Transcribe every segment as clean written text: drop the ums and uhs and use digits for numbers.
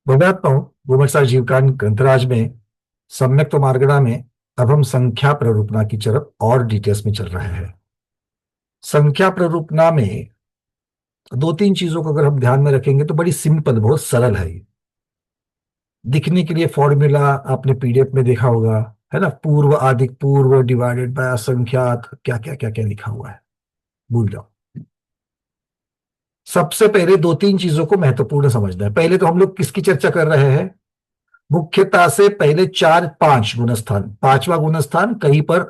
भव्यात्मा भूमत्सा जीवकान ग्रंथराज में सम्यक मार्गणा में अब हम संख्या प्ररूपणा की तरफ और डिटेल्स में चल रहे हैं। संख्या प्ररूपणा में दो तीन चीजों को अगर हम ध्यान में रखेंगे तो बड़ी सिंपल, बहुत सरल है ये। दिखने के लिए फॉर्मूला आपने पीडीएफ में देखा होगा, है ना? पूर्व आदिक पूर्व डिवाइडेड बाय असंख्यात, क्या क्या क्या क्या लिखा हुआ है, भूल जाओ। सबसे पहले दो तीन चीजों को महत्वपूर्ण समझना है। पहले तो हम लोग किसकी चर्चा कर रहे हैं? मुख्यता से पहले चार पांच गुणस्थान, पांचवा गुणस्थान कहीं पर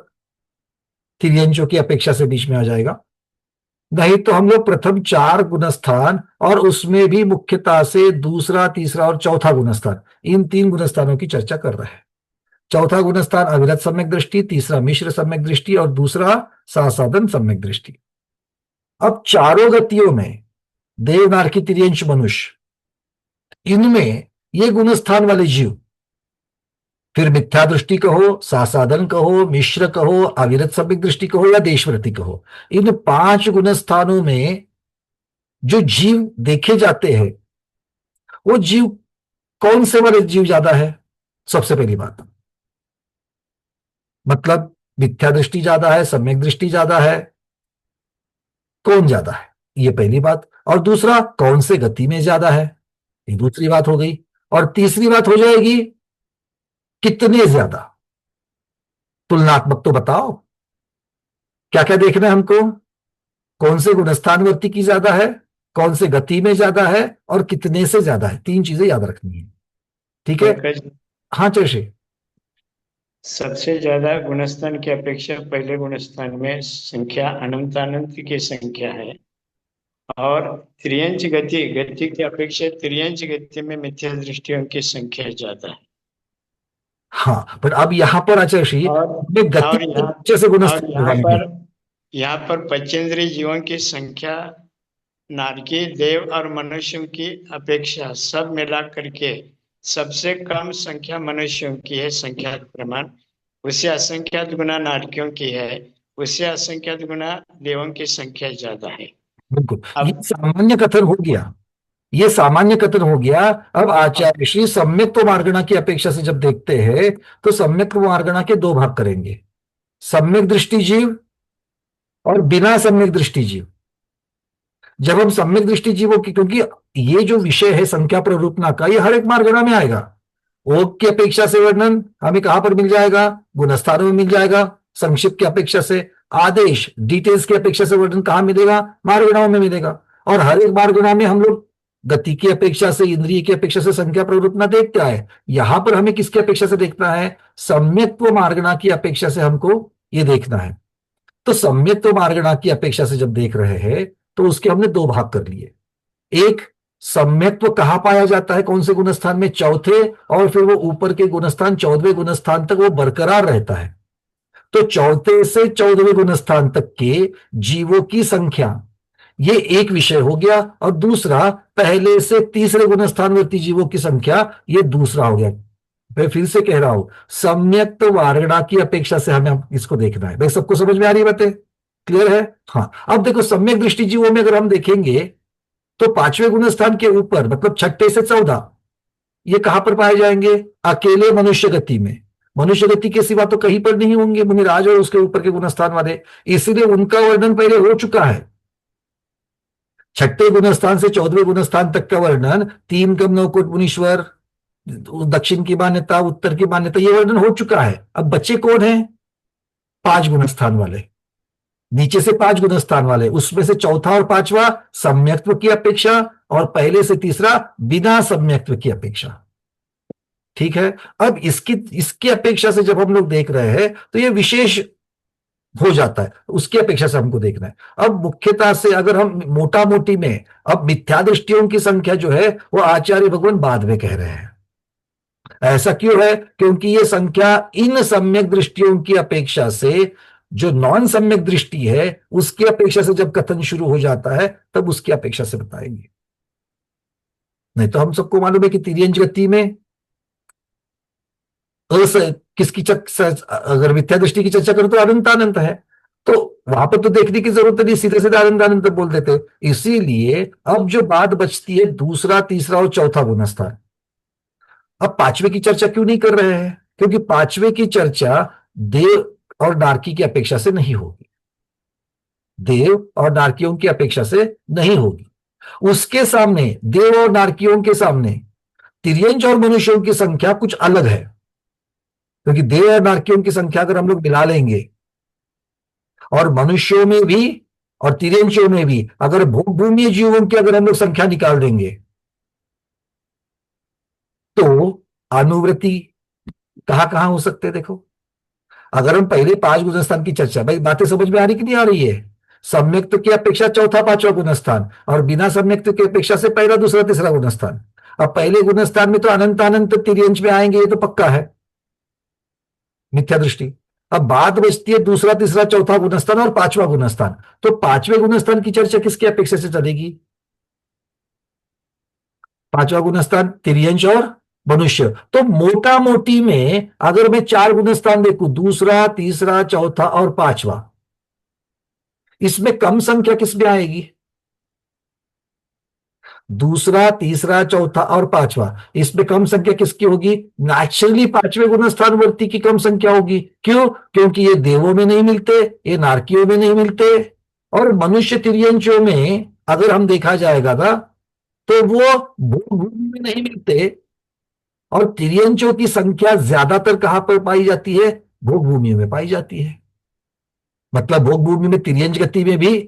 तिर्यंचों की अपेक्षा से बीच में आ जाएगा। नहीं तो हम लोग प्रथम चार गुणस्थान और उसमें भी मुख्यता से दूसरा, तीसरा और चौथा गुणस्थान, इन तीन गुणस्थानों की चर्चा कर रहे हैं। चौथा गुणस्थान अविरत सम्यक दृष्टि, तीसरा मिश्र सम्यक दृष्टि और दूसरा सासाधन सम्यक दृष्टि। अब चारों गतियों में देवनार तिर्यंच मनुष्य, इनमें ये गुणस्थान वाले जीव, फिर मिथ्या दृष्टि कहो, सासाधन कहो, मिश्र कहो, अविरत सम्यक दृष्टि कहो या देशव्रति कहो, इन पांच गुणस्थानों में जो जीव देखे जाते हैं वो जीव कौन से वाले जीव ज्यादा है? सबसे पहली बात, मतलब मिथ्या दृष्टि ज्यादा है, सम्यक दृष्टि ज्यादा है, कौन ज्यादा है, ये पहली बात। और दूसरा, कौन से गति में ज्यादा है, ये दूसरी बात हो गई। और तीसरी बात हो जाएगी कितने ज्यादा। तुलनात्मक तो बताओ, क्या क्या देखना है हमको? कौन से गुणस्थानवर्ती की ज्यादा है, कौन से गति में ज्यादा है और कितने से ज्यादा है, तीन चीजें याद रखनी है। ठीक है? पंकज, हाँ चर्षे। सबसे ज्यादा गुणस्थान की अपेक्षा पहले गुणस्थान में संख्या अनंतानंत की संख्या है। और त्रियंच गति गति की अपेक्षा त्रियंच गति में मिथ्या दृष्टियों की संख्या ज्यादा है। हाँ, पर अब यहां पर आचर्षी और गति और के यहाँ पीछे से और गुणस्थान लगाएंगे। यहाँ पर पंचेंद्रिय जीवों की संख्या नारकी देव और मनुष्यों की अपेक्षा सब मिला करके सबसे कम संख्या मनुष्यों की है संख्यात प्रमाण। उससे असंख्यात गुना नारकियों की है, उससे असंख्यात गुना देवों की संख्या ज्यादा है। बिल्कुल, ये अब सामान्य कथन हो गया। ये सामान्य कथन हो गया। अब अब आचार्य श्री सम्यक्त्व मार्गणा की अपेक्षा से जब देखते हैं तो सम्यक्त्व मार्गणा के दो भाग करेंगे, सम्यक दृष्टि जीव और बिना सम्यक दृष्टि जीव। जब हम सम्यक दृष्टि जीवों की, क्योंकि ये जो विषय है संख्या प्ररूपणा का, ये हर एक मार्गणा में आएगा। ओग की अपेक्षा से वर्णन हमें कहां पर मिल जाएगा? गुणस्थानों में मिल जाएगा। संक्षिप्त की अपेक्षा से आदेश, डिटेल्स की अपेक्षा से वर्णन कहां मिलेगा? मार्गणाओं में मिलेगा। और हर एक मार्गणा में हम लोग गति की अपेक्षा से, इंद्रिय की अपेक्षा से संख्या प्ररूपणा देखते आए। यहां पर हमें किसकी अपेक्षा से देखना है? सम्यक्त्व मार्गणा की अपेक्षा से हमको ये देखना है। तो सम्यक्त्व मार्गणा की अपेक्षा से जब देख रहे हैं तो उसके हमने दो भाग कर लिए। एक, सम्यक्त्व कहां पाया जाता है, कौन से गुणस्थान में? चौथे, और फिर वो ऊपर के गुणस्थान 14वें गुणस्थान तक वो बरकरार रहता है। तो चौथे से 14वें गुणस्थान तक के जीवों की संख्या, ये एक विषय हो गया। और दूसरा, पहले से तीसरे गुणस्थानवर्ती जीवों की संख्या, ये दूसरा हो गया। मैं फिर से कह रहा हूं, सम्यक्त वारणा की अपेक्षा से हमें इसको देखना है। भाई सबको समझ में आ रही बातें? क्लियर है? हाँ, अब देखो सम्यक दृष्टि जीवों में अगर हम देखेंगे तो पांचवें गुणस्थान के ऊपर, मतलब छठे से 14, ये कहां पर पाए जाएंगे? अकेले मनुष्य गति में। मनुष्य गति के सिवा तो कहीं पर नहीं होंगे मुनिराज और उसके ऊपर के गुणस्थान वाले, इसलिए उनका वर्णन पहले हो चुका है। छठे गुणस्थान से 14वें गुणस्थान तक का वर्णन, तीन कम नौकोट मुनीश्वर, दक्षिण की मान्यता, उत्तर की मान्यता, ये वर्णन हो चुका है। अब बच्चे कौन है? पांच गुणस्थान वाले, नीचे से पांच गुणस्थान वाले, उसमें से चौथा और पांचवा सम्यक्त्व की अपेक्षा और पहले से तीसरा बिना सम्यक्त्व की अपेक्षा। ठीक है? अब इसकी इसकी अपेक्षा से जब हम लोग देख रहे हैं तो ये विशेष हो जाता है, उसकी अपेक्षा से हमको देखना है। अब मुख्यता से अगर हम मोटा मोटी में, अब मिथ्या दृष्टियों की संख्या जो है वो आचार्य भगवान बाद में कह रहे हैं। ऐसा क्यों है? क्योंकि ये संख्या इन सम्यक दृष्टियों की अपेक्षा से, जो नॉन सम्यक दृष्टि है उसकी अपेक्षा से जब कथन शुरू हो जाता है तब उसकी अपेक्षा से बताएंगे। नहीं तो हम सबको मालूम है कि तिर्यंच गति में अस किसकी अगर मिथ्या दृष्टि की चर्चा करो तो अनंत अनंत है, तो वहां पर तो देखने की जरूरत नहीं, सीधे सीधे अनंत अनंत बोल देते। इसीलिए अब जो बात बचती है दूसरा, तीसरा और चौथा गुणस्थान, अब पांचवे की चर्चा क्यों नहीं कर रहे हैं? क्योंकि पांचवे की चर्चा देव और नारकी की अपेक्षा से नहीं होगी, देव और नारकियों की अपेक्षा से नहीं होगी। उसके सामने, देव और नारकियों के सामने, तिर्यंच और मनुष्यों की संख्या कुछ अलग है। क्योंकि देव और नारकियों की संख्या अगर हम लोग मिला लेंगे, और मनुष्यों में भी और तिर्यंचों में भी अगर भूमि जीवों की अगर हम लोग संख्या निकाल देंगे, तो अनुवृत्ति कहां कहां हो सकते हैं? देखो, अगर हम पहले पांच गुणस्थान की चर्चा, भाई बातें समझ में आ रही कि नहीं आ रही है? सम्यक्त की अपेक्षा चौथा पांचवा गुणस्थान, और बिना सम्यक्त की अपेक्षा से पहला दूसरा तीसरा गुणस्थान। अब पहले गुणस्थान में तो अनंत अनंत तिर्यंच में आएंगे, ये तो पक्का है, मिथ्या दृष्टि। अब बात बचती है दूसरा तीसरा चौथा गुणस्थान और पांचवा गुणस्थान। तो पांचवे गुणस्थान की चर्चा किसकी अपेक्षा से चलेगी? पांचवा गुणस्थान तिर्यंच और मनुष्य। तो मोटा मोटी में अगर मैं चार गुणस्थान देखूं, दूसरा तीसरा चौथा और पांचवा, इसमें कम संख्या किसमें आएगी? दूसरा तीसरा चौथा और पांचवा, इसमें कम संख्या किसकी होगी? नेचुरली पांचवें गुणस्थान वर्ती की कम संख्या होगी। क्यों? क्योंकि ये देवों में नहीं मिलते, ये नारकियों में नहीं मिलते, और मनुष्य तिर्यंचों में अगर हम देखा जाएगा ना, तो वो भूमि में नहीं मिलते। और तिर्यंचों की संख्या ज्यादातर कहां पर पाई जाती है? भोग भूमि में पाई जाती है। मतलब भोग भूमि में तिर्यंच गति में भी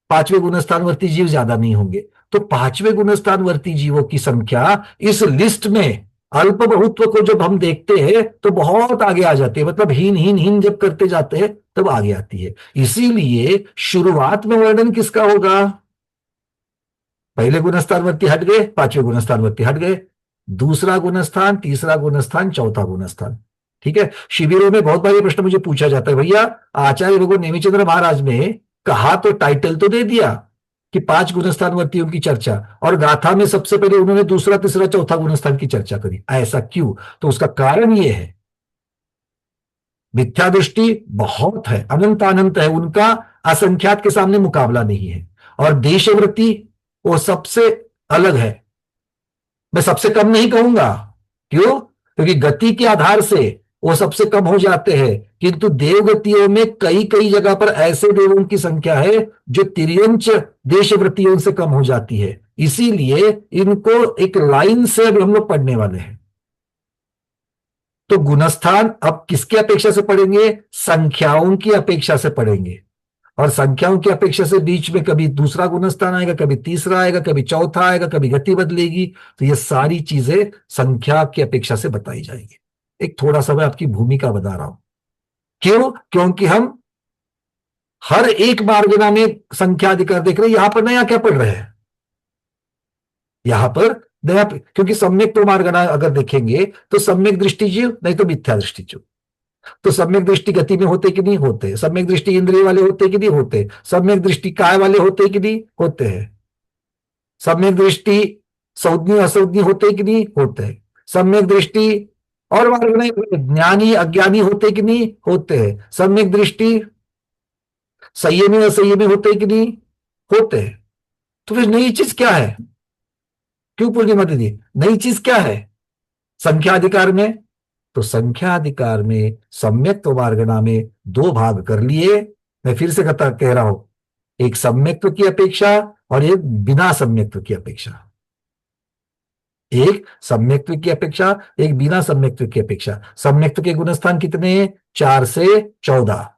पांचवें गुणस्थानवर्ती जीव ज्यादा नहीं होंगे। तो पांचवें गुणस्थानवर्ती जीवों की संख्या इस लिस्ट में अल्प बहुत्व को जब हम देखते हैं तो बहुत आगे आ जाती है। मतलब हीन हीन हीन जब करते जाते हैं तब आगे आती है। इसीलिए शुरुआत में वर्णन किसका होगा? पहले गुणस्थानवर्ती हट गए, पांचवें गुणस्थानवर्ती हट गए, दूसरा गुणस्थान, तीसरा गुणस्थान, चौथा गुणस्थान। ठीक है। शिविरों में बहुत बार ये प्रश्न मुझे पूछा जाता है, भैया आचार्य भगवान नेमिचंद्र महाराज ने कहा तो, टाइटल तो दे दिया कि पांच गुणस्थानवर्तियों की चर्चा, और गाथा में सबसे पहले उन्होंने दूसरा तीसरा चौथा गुणस्थान की चर्चा करी, ऐसा क्यों? तो उसका कारण यह है, मिथ्या दृष्टि बहुत है, अनंत अनंत है, उनका असंख्यात के सामने मुकाबला नहीं है। और देशवृत्ति वो सबसे अलग है। मैं सबसे कम नहीं कहूंगा, क्यों? क्योंकि गति के आधार से वो सबसे कम हो जाते हैं, किंतु देवगतियों में कई कई जगह पर ऐसे देवों की संख्या है जो तिर्यंच देशवृत्तियों से कम हो जाती है। इसीलिए इनको एक लाइन से अभी हम लोग पढ़ने वाले हैं। तो गुणस्थान अब किसकी अपेक्षा से पढ़ेंगे? संख्याओं की अपेक्षा से पढ़ेंगे। और संख्याओं की अपेक्षा से बीच में कभी दूसरा गुणस्थान आएगा, कभी तीसरा आएगा, कभी चौथा आएगा, कभी गति बदलेगी। तो ये सारी चीजें संख्या की अपेक्षा से बताई जाएगी। एक थोड़ा सा मैं आपकी भूमिका बता रहा हूं। क्यों? क्योंकि हम हर एक मार्गना में संख्या अधिकार देख रहे हैं। यहां पर नया क्या पढ़ रहे हैं? यहां पर नया, क्योंकि सम्यक तो मार्गना अगर देखेंगे तो सम्यक दृष्टि जीव, नहीं तो मिथ्या दृष्टि जीव। तो सम्यक दृष्टि गति में होते कि नहीं होते? सम्यक दृष्टि इंद्रिय वाले होते कि नहीं होते? सम्यक दृष्टि काय वाले होते कि नहीं होते हैं? सम्यक दृष्टि संज्ञ असंज्ञ होते कि नहीं होते हैं? सम्यक दृष्टि और मार्ग नहीं, ज्ञानी अज्ञानी होते कि नहीं होते हैं? सम्यक दृष्टि संयमी असंयमी होते कि नहीं होते हैं? तो फिर नई चीज क्या है? क्यों पूर्णिमा दीदी, नई चीज क्या है संख्या अधिकार में? तो संख्या अधिकार में सम्यक्त्व मार्गणा में दो भाग कर लिए। मैं फिर से कह रहा हूं, एक सम्यक्त्व की अपेक्षा और एक बिना सम्यक्त्व की अपेक्षा। एक सम्यक्त्व की अपेक्षा, एक बिना सम्यक्त्व की अपेक्षा। सम्यक्त्व के गुणस्थान कितने? 4 से 14।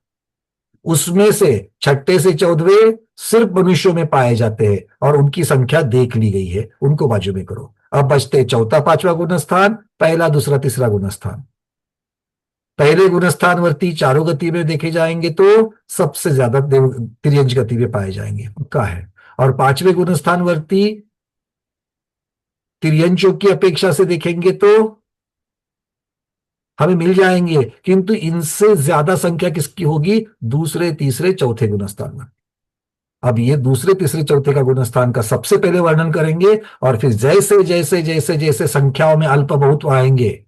उसमें से छठे से 14वें सिर्फ मनुष्यों में पाए जाते हैं और उनकी संख्या देख ली गई है, उनको बाजू में करो। अब बचते चौथा पांचवा गुणस्थान, पहला दूसरा तीसरा गुणस्थान। पहले गुणस्थानवर्ती चारों गति में देखे जाएंगे तो सबसे ज्यादा तिर्यंच गति में पाए जाएंगे, पक्का है। और पांचवें गुणस्थानवर्ती तिर्यंचों की अपेक्षा से देखेंगे तो हमें मिल जाएंगे, किंतु इनसे ज्यादा संख्या किसकी होगी? दूसरे तीसरे चौथे गुणस्थान में। अब ये दूसरे तीसरे चौथे का गुणस्थान का सबसे पहले वर्णन करेंगे, और फिर जैसे जैसे जैसे जैसे संख्याओं में अल्प बहुत आएंगे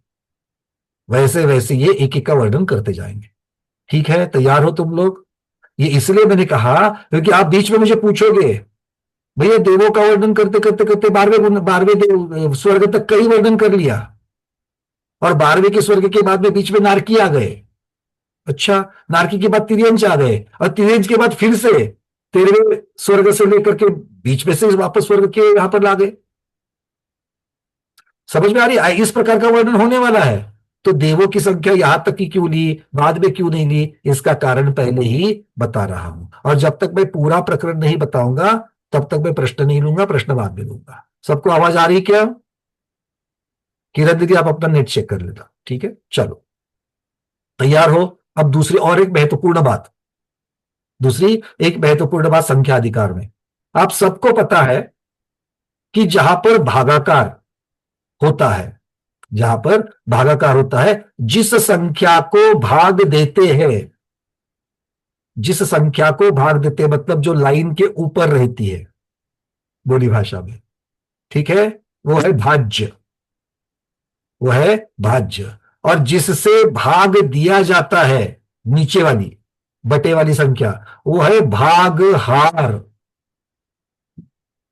वैसे वैसे ये एक एक का वर्णन करते जाएंगे। ठीक है, तैयार हो तुम लोग? ये इसलिए मैंने कहा क्योंकि आप बीच में मुझे पूछोगे, भैया देवों का वर्णन करते करते करते 12वें देव स्वर्ग तक कई वर्णन कर लिया, और 12वें के स्वर्ग के बाद में बीच में नारकी आ गए। अच्छा, नारकी के बाद तिर्यंच आ गए, और तिर्यंच के बाद फिर से 13वें स्वर्ग से लेकर के बीच में से वापस स्वर्ग के यहां पर ला गए। समझ में आ रही है? इस प्रकार का वर्णन होने वाला है। तो देवों की संख्या यहां तक की क्यों ली, बाद में क्यों नहीं ली, इसका कारण पहले ही बता रहा हूं। और जब तक मैं पूरा प्रकरण नहीं बताऊंगा तब तक मैं प्रश्न नहीं लूंगा, प्रश्न बाद में लूंगा। सबको आवाज आ रही है क्या? किरण दीदी आप अपना नेट चेक कर लेना, ठीक है? चलो, तैयार हो? अब दूसरी और एक महत्वपूर्ण बात, दूसरी एक महत्वपूर्ण बात संख्या अधिकार में। आप सबको पता है कि जहां पर भागाकार होता है, जहां पर भागाकार होता है, जिस संख्या को भाग देते हैं, जिस संख्या को भाग देते हैं मतलब जो लाइन के ऊपर रहती है बोली भाषा में, ठीक है, वो है भाज्य, वो है भाज्य। और जिससे भाग दिया जाता है, नीचे वाली बटे वाली संख्या, वो है भागहार,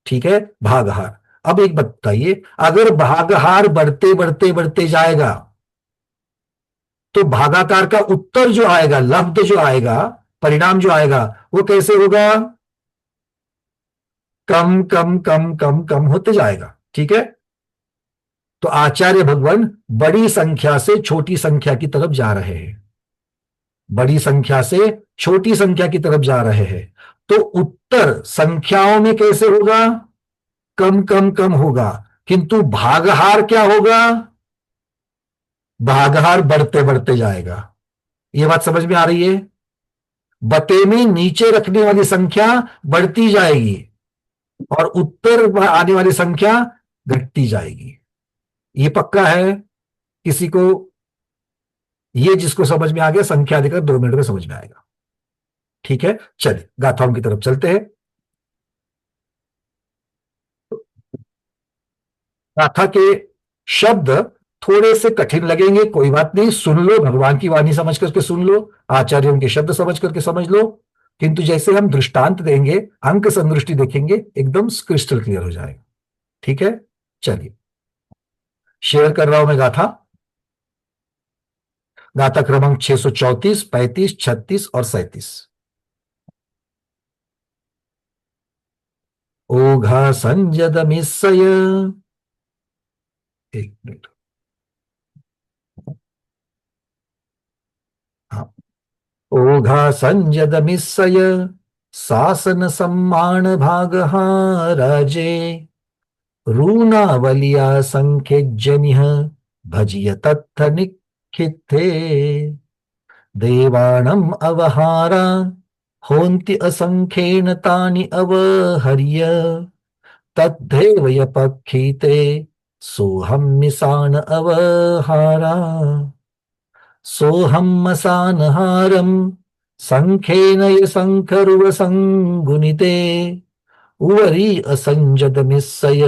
ठीक है, भागहार। अब एक बताइए, अगर भागहार बढ़ते बढ़ते बढ़ते जाएगा तो भागाकार का उत्तर जो आएगा, लब्ध जो आएगा, परिणाम जो आएगा, वो कैसे होगा? कम कम कम कम कम होते जाएगा, ठीक है? तो आचार्य भगवान बड़ी संख्या से छोटी संख्या की तरफ जा रहे हैं, बड़ी संख्या से छोटी संख्या की तरफ जा रहे हैं। तो उत्तर संख्याओं में कैसे होगा? कम कम कम होगा, किंतु भागहार क्या होगा? भागहार बढ़ते बढ़ते जाएगा। यह बात समझ में आ रही है? बटे में नीचे रखने वाली संख्या बढ़ती जाएगी और उत्तर आने वाली संख्या घटती जाएगी। ये पक्का है किसी को? ये जिसको समझ में आ गया, संख्या अधिकार 2 मिनट में समझ में आएगा, ठीक है? चलिए गाथाओं की तरफ चलते हैं। गाथा के शब्द थोड़े से कठिन लगेंगे, कोई बात नहीं, सुन लो, भगवान की वाणी समझ करके सुन लो, आचार्यों के शब्द समझ करके समझ लो। किंतु जैसे हम दृष्टांत देंगे, अंक संदृष्टि देखेंगे, एकदम क्रिस्टल क्लियर हो जाएगा, ठीक है? चलिए शेयर कर रहा हूं मैं गाथा। गाथा क्रमांक 634, 35, 36 और 37। ओघा संजद मिस्सय, एक मिनट, हाँ। ओघा संजद मिस्सय सासन सम्मान भागहा राजे रूनावलिया संख्यजनिह भजिय तत्थ निखिथे देवाणम अवहारा होन्ति असंख्येन तानि अवहर्य तद्धेव यपक्षिते सोहम मिसान अवहारा सोहम मसानहारम संख्येन यसंखरुव संगुनिते उवरी असंजद मिस्सय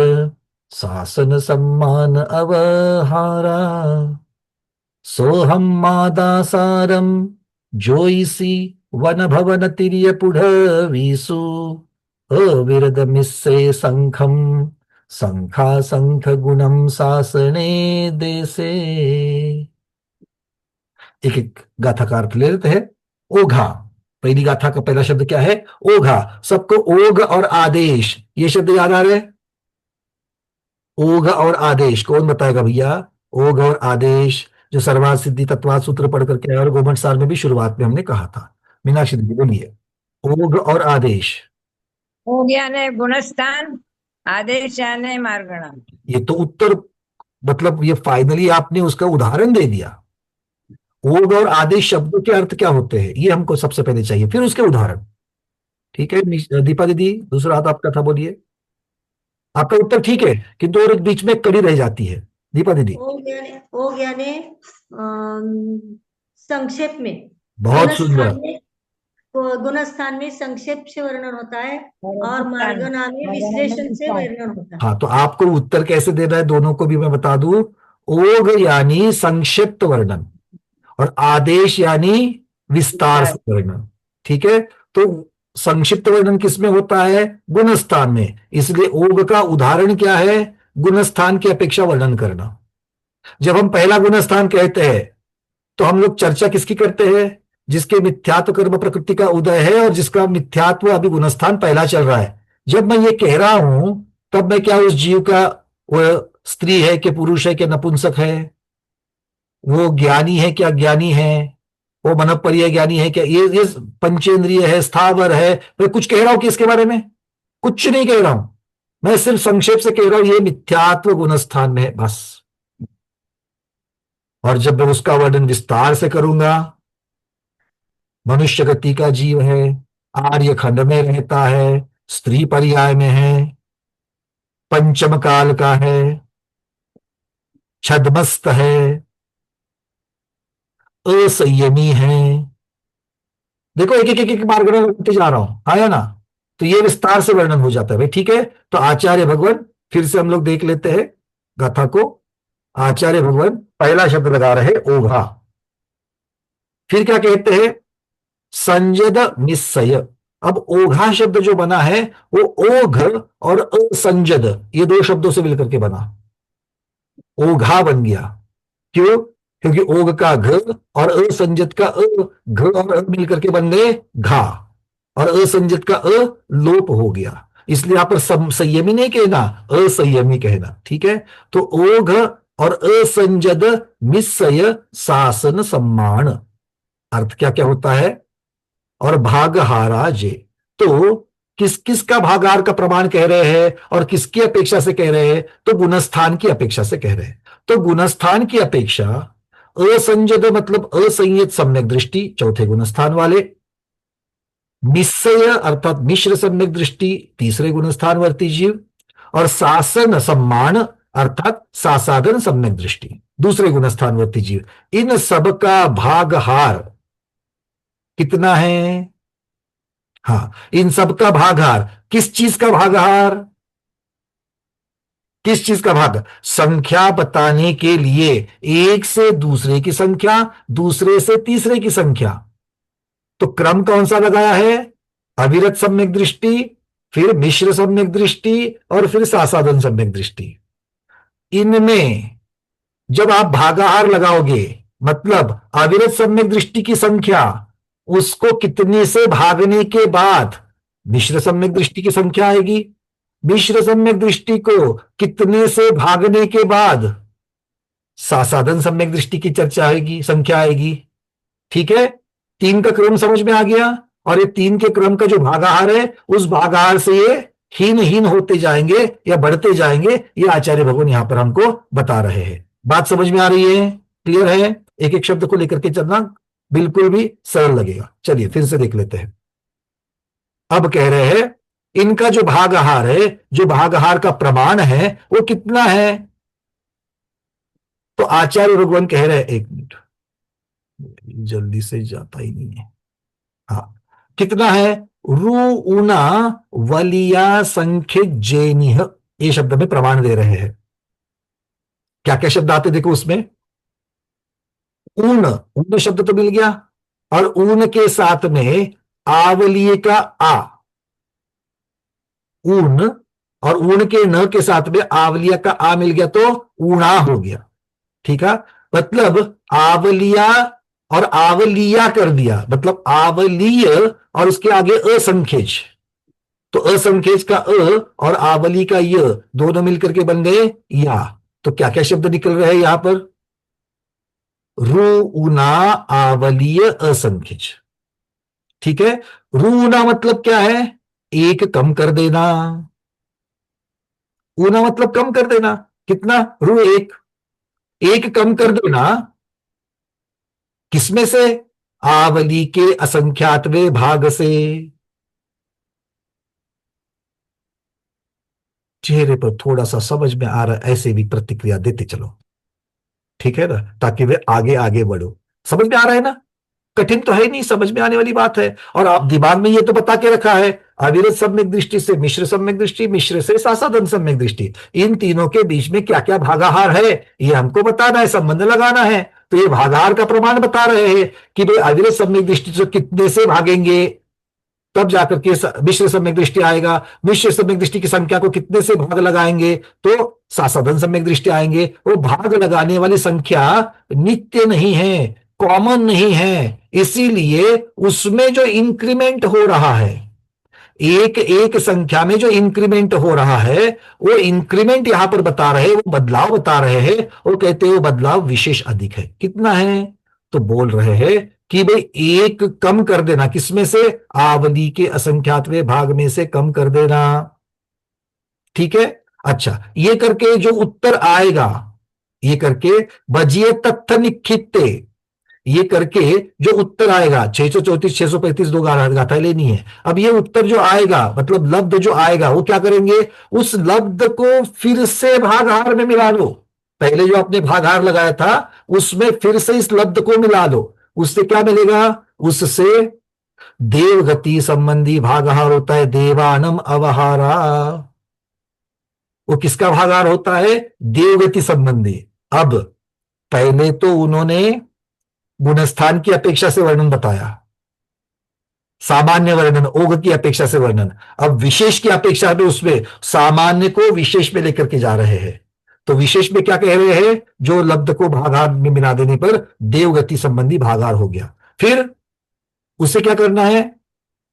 शासन सम्मान अवहारा सोहम मादासारम जोईसी वन भवन तिर्य पुढवीसु अविरद मिस्से संखम संखा संख गुणम सासने देसे। एक एक गाथा का अर्थ ले लेते हैं। ओघा, पहली गाथा का पहला शब्द क्या है? ओघा। सबको ओघ और आदेश ये शब्द याद आ रहे हैं? ओघ और आदेश कौन बताएगा भैया? ओघ और आदेश जो सर्वार्थ सिद्धि तत्वार्थ सूत्र पढ़ करके आए और गोमट सार में भी शुरुआत में हमने कहा था। मीनाक्षी दीदी बोलिए, ओघ और आदेश। ओघ यानी गुणस्थान, आदेश यानी मार्गणा। ये तो उत्तर, मतलब ये फाइनली आपने उसका उदाहरण दे दिया। ओघ और आदेश शब्दों के अर्थ क्या होते हैं ये हमको सबसे पहले चाहिए, फिर उसके उदाहरण, ठीक है? दीपा दीदी दूसरा हाथ आपका था, बोलिए। आपका उत्तर ठीक है, किंतु और एक बीच में कड़ी रह जाती है। दीपा दीदी। ओघ यानी संक्षेप में, बहुत सुंदर। गुणस्थान में संक्षेप से वर्णन होता है और मार्गना में विश्लेषण से वर्णन होता है। हाँ, तो आपको उत्तर कैसे देना है दोनों को भी मैं बता दूं। ओघ यानी संक्षिप्त वर्णन और आदेश यानी विस्तार से वर्णन, ठीक है? तो संक्षिप्त वर्णन किसमें होता है? गुणस्थान में। इसलिए ओघ का उदाहरण क्या है? गुणस्थान की अपेक्षा वर्णन करना। जब हम पहला गुणस्थान कहते हैं तो हम लोग चर्चा किसकी करते हैं? जिसके मिथ्यात्व कर्म प्रकृति का उदय है और जिसका मिथ्यात्व अभी गुणस्थान पहला चल रहा है। जब मैं ये कह रहा हूं तब मैं क्या उस जीव का, वो स्त्री है कि पुरुष है कि नपुंसक है, वो ज्ञानी है क्या ज्ञानी है, वो मनःपर्यय ज्ञानी है क्या, ये पंचेंद्रिय है, स्थावर है, मैं कुछ कह रहा हूं कि इसके बारे में कुछ नहीं कह रहा हूं। मैं सिर्फ संक्षेप से कह रहा हूं ये मिथ्यात्व गुणस्थान में है, बस। और जब मैं उसका वर्णन विस्तार से करूंगा, मनुष्य गति का जीव है, आर्य खंड में रहता है, स्त्री पर्याय में है, पंचम काल का है, छद्मस्त है, असंयमी है। देखो एक एक एक एक मार्ग में बढ़ते जा रहा हूं, आया ना? तो ये विस्तार से वर्णन हो जाता है भाई, ठीक है। तो आचार्य भगवान, फिर से हम लोग देख लेते हैं गाथा को। आचार्य भगवान पहला शब्द लगा रहे ओघा, फिर क्या कहते हैं? संजद निस्सय। अब ओघा शब्द जो बना है वो ओघ और असंजद, ये दो शब्दों से मिलकर के बना, ओघा बन गया। क्यों? क्योंकि ओघ का घ और असंजत का अ, घ और अ मिलकर के बन गए घा, और असंजत का अ लोप हो गया। इसलिए यहां पर संयमी नहीं कहना, असंयमी कहना, ठीक है। तो ओघ और असंजद निस्सय शासन सम्मान, अर्थ क्या क्या होता है? और भागहारा जे। तो किस किस का भागहार का प्रमाण कह रहे हैं और किसकी अपेक्षा से कह रहे हैं? तो गुणस्थान की अपेक्षा से कह रहे हैं। तो गुणस्थान की अपेक्षा, असंजद मतलब असंयत सम्यक दृष्टि, चौथे गुणस्थान वाले, निश्चय अर्थात मिश्र सम्यक दृष्टि, तीसरे गुणस्थानवर्ती जीव, और शासन सम्मान अर्थात सासाधन सम्यक दृष्टि, दूसरे गुणस्थानवर्ती जीव। इन सबका भागहार कितना है? हाँ, इन सबका भागहार, किस चीज का भागहार? किस चीज का भाग? संख्या बताने के लिए एक से दूसरे की संख्या, दूसरे से तीसरे की संख्या। तो क्रम कौन सा लगाया है? अविरत सम्यक दृष्टि, फिर मिश्र सम्यक दृष्टि, और फिर सासाधन सम्यक दृष्टि। इनमें जब आप भागाहार लगाओगे, मतलब अविरत सम्यक दृष्टि की संख्या, उसको कितने से भागने के बाद मिश्र सम्यक दृष्टि की संख्या आएगी, मिश्र सम्यक दृष्टि को कितने से भागने के बाद सासाधन सम्यक दृष्टि की चर्चा आएगी, संख्या आएगी, ठीक है। तीन का क्रम समझ में आ गया, और ये तीन के क्रम का जो भागाहार है, उस भागाहार से ये हीन हीन होते जाएंगे या बढ़ते जाएंगे, ये आचार्य भगवान यहां पर हमको बता रहे हैं। बात समझ में आ रही है? क्लियर है? एक एक शब्द को लेकर के चलना बिल्कुल भी सरल लगेगा। चलिए फिर से देख लेते हैं। अब कह रहे हैं इनका जो भागाहार है, जो भागाहार का प्रमाण है, वो कितना है? तो आचार्य भगवान कह रहे हैं, एक मिनट, जल्दी से जाता ही नहीं है। हाँ, कितना है? रु ऊना वलिया संख्य जैनिह, ये शब्द में प्रमाण दे रहे हैं। क्या क्या शब्द आते देखो उसमें? ऊन, ऊन शब्द तो मिल गया, और ऊन के साथ में आवलिये का आ, ऊन, और ऊन के न के साथ में आवलिया का आ मिल गया तो ऊणा हो गया, ठीक है। मतलब आवलिया और आवलिया कर दिया, मतलब आवलीय और उसके आगे असंखेज, तो असंखेज का अ और आवली का य दोनों मिलकर के बन गए या। तो क्या क्या शब्द निकल रहे हैं यहां पर? रु उना आवलीय असंखेज, ठीक है। रु उना मतलब क्या है? एक कम कर देना। ऊना मतलब कम कर देना, कितना? रु एक, एक कम कर देना किसमें से? आवली के असंख्यातवें भाग से। चेहरे पर थोड़ा सा समझ में आ रहा है, ऐसे भी प्रतिक्रिया देते चलो, ठीक है ना, ताकि वे आगे आगे बढ़ो। समझ में आ रहा है ना? कठिन तो है नहीं, समझ में आने वाली बात है। और आप दिमाग में ये तो बता के रखा है, अविरत सम्यक दृष्टि से मिश्र सम्यक दृष्टि, मिश्र से सासाधन सम्यक दृष्टि, इन तीनों के बीच में क्या क्या भागाहार है ये हमको बताना है, संबंध लगाना है। तो ये भागाहार का प्रमाण बता रहे हैं कि भाई अविरत सम्यक दृष्टि से कितने से भागेंगे, तब जाकर के मिश्र सम्यक दृष्टि आएगा। मिश्र सम्यक दृष्टि की संख्या को कितने से भाग लगाएंगे तो सासाधन सम्यक दृष्टि आएंगे। वो भाग लगाने वाली संख्या नित्य नहीं है, कॉमन नहीं है, इसीलिए उसमें जो इंक्रीमेंट हो रहा है, एक एक संख्या में जो इंक्रीमेंट हो रहा है, वो इंक्रीमेंट यहां पर बता रहे, वो बदलाव बता रहे हैं, वो कहते हैं वो बदलाव विशेष अधिक है। कितना है तो बोल रहे हैं कि भाई एक कम कर देना, किसमें से, आवली के असंख्यातवें भाग में से कम कर देना। ठीक है, अच्छा, ये करके जो उत्तर आएगा, ये करके बजिए तथ्य निखिते, ये करके जो उत्तर आएगा 634 635 दो गाथाएं लेनी है। अब ये उत्तर जो आएगा, मतलब लब्ध जो आएगा, वो क्या करेंगे, उस लब्ध को फिर से भागहार में मिला लो। पहले जो आपने भागहार लगाया था उसमें फिर से इस लब्ध को मिला लो। उससे क्या मिलेगा, उससे देवगति संबंधी भागहार होता है, देवानम अवहारा। वो किसका भागहार होता है, देवगति संबंधी। अब पहले तो उन्होंने गुणस्थान की अपेक्षा से वर्णन बताया, सामान्य वर्णन, ओघ की अपेक्षा से वर्णन। अब विशेष की अपेक्षा में उसमें सामान्य को विशेष में लेकर के जा रहे हैं। तो विशेष में क्या कह रहे हैं, जो लब्ध को भागार में मिला देने पर देवगति संबंधी भागार हो गया। फिर उसे क्या करना है,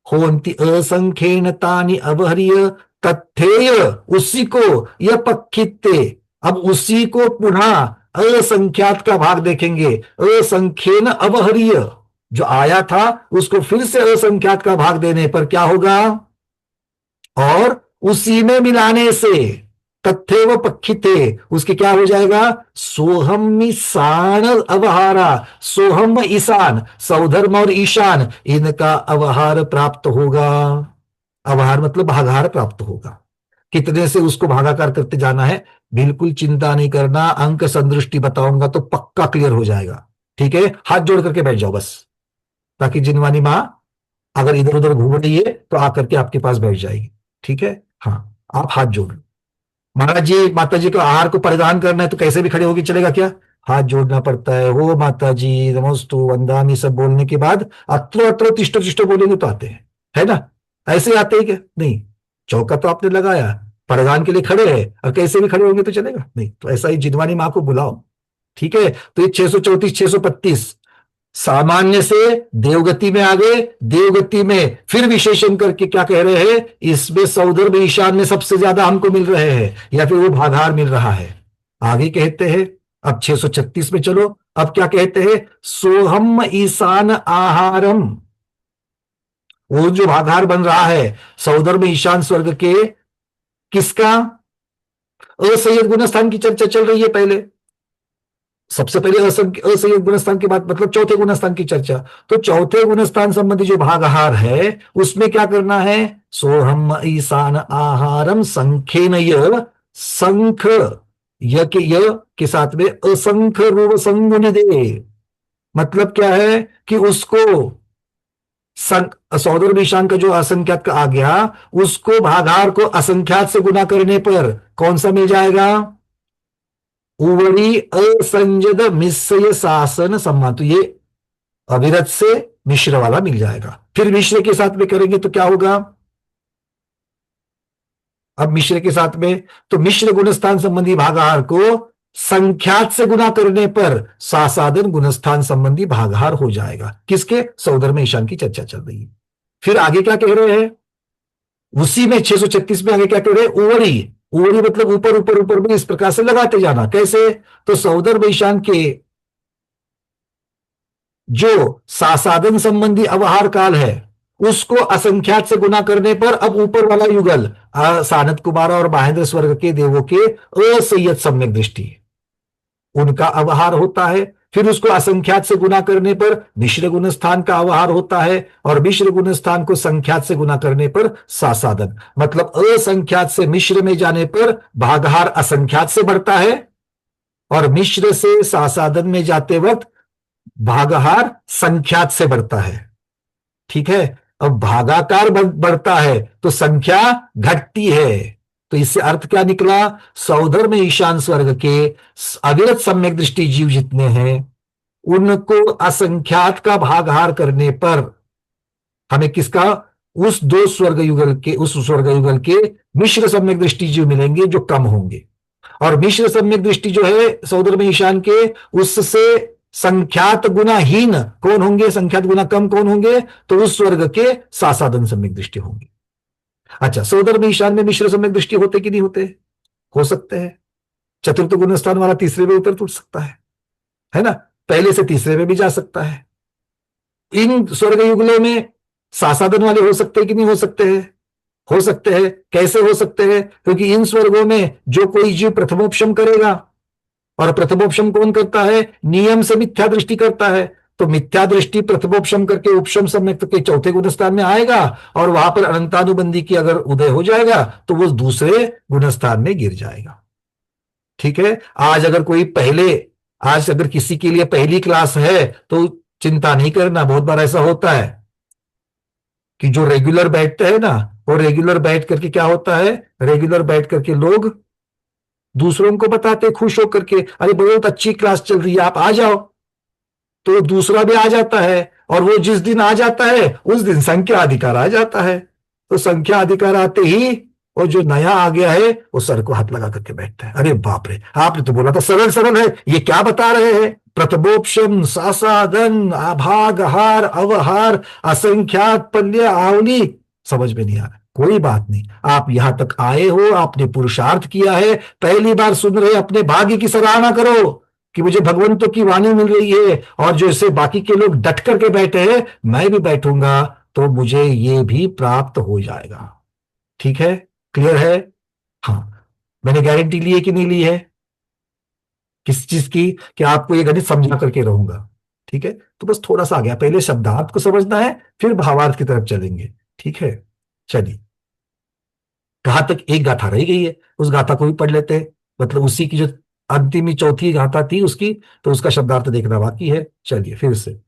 होन्ति असंख्येन तानि अवहर्य तथ्येय, उसी को यह पक्षित्ते। अब उसी को पुनः असंख्यात का भाग देखेंगे, असंख्येन अवहर्य, जो आया था उसको फिर से असंख्यात का भाग देने पर क्या होगा, और उसी में मिलाने से तथ्य व पक्षिते, उसके क्या हो जाएगा, सोहम ईशान अवहारा। सोहम ईशान, सौधर्म और ईशान, इनका अवहार प्राप्त होगा। अवहार मतलब भागाहार प्राप्त होगा। कितने से उसको भागाकार करते जाना है, बिल्कुल चिंता नहीं करना, अंक संदृष्टि बताऊंगा तो पक्का क्लियर हो जाएगा। ठीक है, हाथ जोड़ करके बैठ जाओ बस, ताकि जिनवानी मां अगर इधर उधर घूम रही है तो आकर के आपके पास बैठ जाएगी। ठीक है, हाँ, आप हाथ जोड़ लो। महाराज जी माता जी को आहार को परिधान करना है तो कैसे भी खड़े होगी चलेगा क्या, हाथ जोड़ना पड़ता है। हो माता जी नमोस्तु वंदामी सब बोलने के बाद अत्रो अत्रो तिष्ठो तिष्ठो बोलेंगे तो आते हैं, है ना, ऐसे आते हैं क्या, नहीं, चौका तो आपने लगाया, परिधान के लिए खड़े हैं, और कैसे भी खड़े होंगे तो चलेगा नहीं। तो ऐसा ही जिनवानी मां को बुलाओ। ठीक है, तो ये 634 635 सामान्य से देवगति में आ गए, देवगति में फिर विशेषण करके क्या कह रहे हैं, इसमें सौधर्म ईशान में सबसे ज्यादा हमको मिल रहे हैं, या फिर वो भागाहार मिल रहा है। आगे कहते हैं, अब 636 में चलो, अब क्या कहते हैं, सोहम ईशान आहारम। वो जो भागाहार बन रहा है सौधर्म ईशान स्वर्ग के, किसका, असंयत गुणस्थान की चर्चा चल रही है। पहले सबसे पहले असंयत गुणस्थान की बात, मतलब चौथे गुणस्थान की चर्चा। तो चौथे गुणस्थान संबंधी जो भागाहार है उसमें क्या करना है, सोहम ईशान आहारम संख्येन य, संख य के साथ में असंख्य रूप संगुण दे। मतलब क्या है कि उसको सौधर्म ईशान का जो असंख्यात का आ गया, उसको भागाहार को असंख्यात से गुना करने पर कौन सा मिल जाएगा, उवरी असंजद मिश्र शासन सम्मान। तो ये अविरत से मिश्र वाला मिल जाएगा। फिर मिश्र के साथ में करेंगे तो क्या होगा, अब मिश्र के साथ में तो मिश्र गुणस्थान संबंधी भागाहार को संख्यात से गुना करने पर सासाधन गुणस्थान संबंधी भागाहार हो जाएगा। किसके, सौधर्म ईशान की चर्चा चल रही है। फिर आगे क्या कह रहे हैं, उसी में 636 में आगे क्या कह रहे हैं, उवरी। उवरी मतलब ऊपर ऊपर ऊपर में इस प्रकार से लगाते जाना। कैसे, तो सौधर्म ईशान के जो सासाधन संबंधी अवहार काल है उसको असंख्यात से गुना करने पर अब ऊपर वाला युगल सानत कुमार और महेंद्र स्वर्ग के देवों के असंयत सम्यक दृष्टि, उनका अवहार होता है। फिर उसको असंख्यात से गुना करने पर मिश्र गुणस्थान का अवहार होता है, और मिश्र गुणस्थान को संख्यात से गुना करने पर सासाधन, मतलब असंख्यात से मिश्र में जाने पर भागहार असंख्यात से बढ़ता है, और मिश्र से सासाधन में जाते वक्त भागहार संख्यात से बढ़ता है। ठीक है, अब भागाकार बढ़ता है तो संख्या घटती है। तो इससे अर्थ क्या निकला, सौधर्म ईशान स्वर्ग के अविरत सम्यक दृष्टि जीव जितने हैं उनको असंख्यात का भागहार करने पर हमें किसका, उस दो स्वर्ग युगल के, उस स्वर्ग युगल के मिश्र सम्यक दृष्टि जीव मिलेंगे जो कम होंगे। और मिश्र सम्यक दृष्टि जो है सहोदर में ईशान के, उससे संख्यात गुणाहीन कौन होंगे, संख्यात गुना कम कौन होंगे, तो उस स्वर्ग के सासादन सम्यक दृष्टि होंगे। अच्छा, सहोदर में ईशान में मिश्र सम्यक दृष्टि होते कि नहीं होते? हो सकते हैं। चतुर्थ गुण स्थान वाला तीसरे में उतर टूट सकता है ना, पहले से तीसरे में भी जा सकता है। इन स्वर्ग युगलों में सासादन वाले हो सकते हैं कि नहीं हो सकते हैं? हो सकते हैं। कैसे हो सकते हैं? क्योंकि इन स्वर्गों में जो कोई जीव प्रथमोपशम करेगा, और प्रथमोपशम कौन करता है? नियम से मिथ्या दृष्टि करता है। तो मिथ्या दृष्टि प्रथमोपशम करके उपशम सम्यक के चौथे गुणस्थान में आएगा, और वहां पर अनंतानुबंधी की अगर उदय हो जाएगा तो वो दूसरे गुणस्थान में गिर जाएगा। ठीक है। आज अगर किसी के लिए पहली क्लास है तो चिंता नहीं करना। बहुत बार ऐसा होता है कि जो रेगुलर बैठते हैं ना, वो रेगुलर बैठ करके क्या होता है, रेगुलर बैठ करके लोग दूसरों को बताते खुश होकर के, अरे बहुत अच्छी क्लास चल रही है, आप आ जाओ। तो दूसरा भी आ जाता है, और वो जिस दिन आ जाता है उस दिन संख्या अधिकार आ जाता है। तो संख्या अधिकार आते ही और जो नया आ गया है वो सर को हाथ लगा करके बैठता है, अरे बाप रे, आपने तो बोला था सरल सरल है, ये क्या बता रहे हैं? प्रथमोपशम, सासादन, आभाग, हार, अवहार, असंख्यात, पल्य, आवली, समझ में नहीं आ रहा। कोई बात नहीं, आप यहां तक आए हो, आपने पुरुषार्थ किया है, पहली बार सुन रहे, अपने भाग्य की सराहना करो कि मुझे भगवंतों की वाणी मिल रही है, और जो इससे बाकी के लोग डट करके बैठे हैं, मैं भी बैठूंगा तो मुझे ये भी प्राप्त हो जाएगा। ठीक है, क्लियर है? हाँ, मैंने गारंटी ली है कि नहीं ली है किस चीज की? कि आपको ये गणित समझा करके रहूंगा। ठीक है, तो बस थोड़ा सा आ गया, पहले शब्दार्थ को समझना है, फिर भावार्थ की तरफ चलेंगे। ठीक है, चलिए। कहां तक? एक गाथा रह गई है, उस गाथा को भी पढ़ लेते हैं, मतलब उसी की जो अंतिम चौथी गाथा थी उसकी, तो उसका शब्दार्थ देखना बाकी है। चलिए फिर से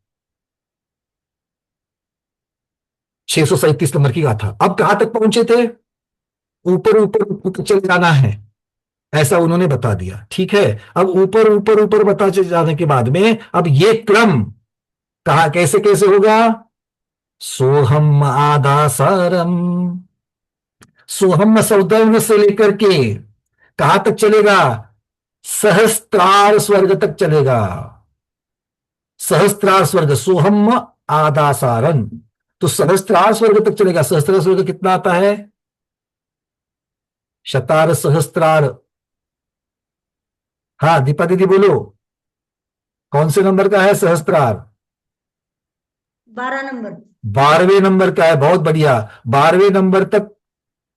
637 नंबर की गाथा। अब कहां तक पहुंचे थे? ऊपर ऊपर ऊपर चले जाना है, ऐसा उन्होंने बता दिया। ठीक है, अब ऊपर ऊपर ऊपर बता चले जाने के बाद में अब ये क्रम कहा कैसे कैसे होगा? सोहम आदासारम, सोहम सौदर्ण से लेकर के कहां तक चलेगा? सहस्त्रार स्वर्ग तक चलेगा। सहस्त्रार स्वर्ग, सोहम आदासारन, तो सहस्त्रार स्वर्ग तक चलेगा। सहस्त्रार स्वर्ग कितना आता है? शतार सहस्त्रार। हाँ दीपा दीदी बोलो, कौन से नंबर का है सहस्त्रार? 12 नंबर। 12वें नंबर का है, बहुत बढ़िया। 12वें नंबर तक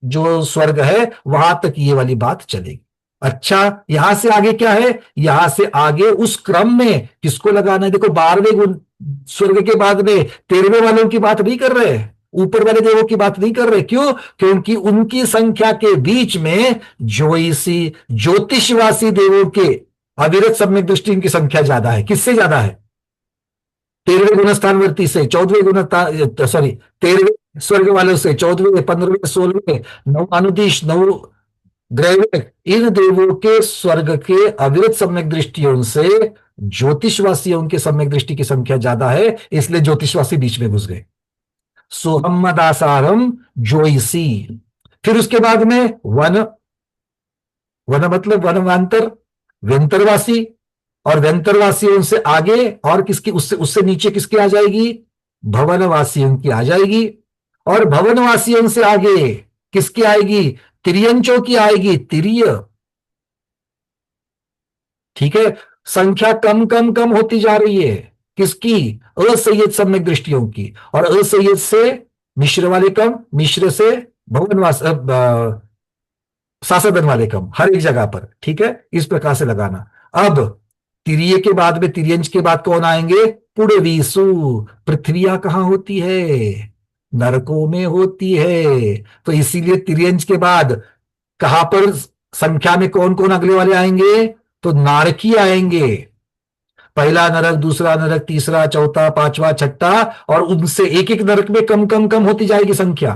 जो स्वर्ग है वहां तक ये वाली बात चलेगी। अच्छा, यहां से आगे क्या है? यहां से आगे उस क्रम में किसको लगाना है? देखो 12वें गुण स्वर्ग के बाद में 13वें वालों की बात नहीं कर रहे, ऊपर वाले देवों की बात नहीं कर रहे। क्यों? क्योंकि उनकी संख्या के बीच में ज्योतिषी ज्योतिषवासी देवों के अविरत सम्यक दृष्टि इनकी संख्या ज्यादा है। किससे ज्यादा है? 13वें गुणस्थानवर्ती से, 14वें गुण, सॉरी 13वें स्वर्ग वालों से, 14वें, 15वें, 16वें, नौ अनुदिश, नौ ग्रह, इन देवों के स्वर्ग के अविरत सम्यक दृष्टियों से ज्योतिषवासियों के सम्यक दृष्टि की संख्या ज्यादा है, इसलिए ज्योतिषवासी बीच में घुस गए। सोहम्मदासारम ज्योइसी। फिर उसके बाद में वन, वन मतलब वनवांतर, व्यंतरवासी, और व्यंतरवासियों से आगे और किसकी, उससे उससे नीचे किसकी आ जाएगी? भवनवासियों की आ जाएगी। और भवनवासियों से आगे किसकी आएगी? तिर्यंचों की आएगी, तिर्य। ठीक है, संख्या कम कम कम होती जा रही है। किसकी? असंयत सम्यक दृष्टियों की। और असंयत से मिश्र वाले कम, मिश्र से भवनवास सासादन वाले कम, हर एक जगह पर। ठीक है, इस प्रकार से लगाना। अब तिरिय के बाद में, तिर्यंच के बाद कौन आएंगे? पुड़वीसु। पृथ्वियां कहां होती है? नरकों में होती है। तो इसीलिए तिर्यंच के बाद कहां पर संख्या में कौन कौन अगले वाले आएंगे? तो नारकी आएंगे। पहला नरक, दूसरा नरक, तीसरा, चौथा, पांचवा, छठा, और उनसे एक एक नरक में कम कम कम होती जाएगी संख्या।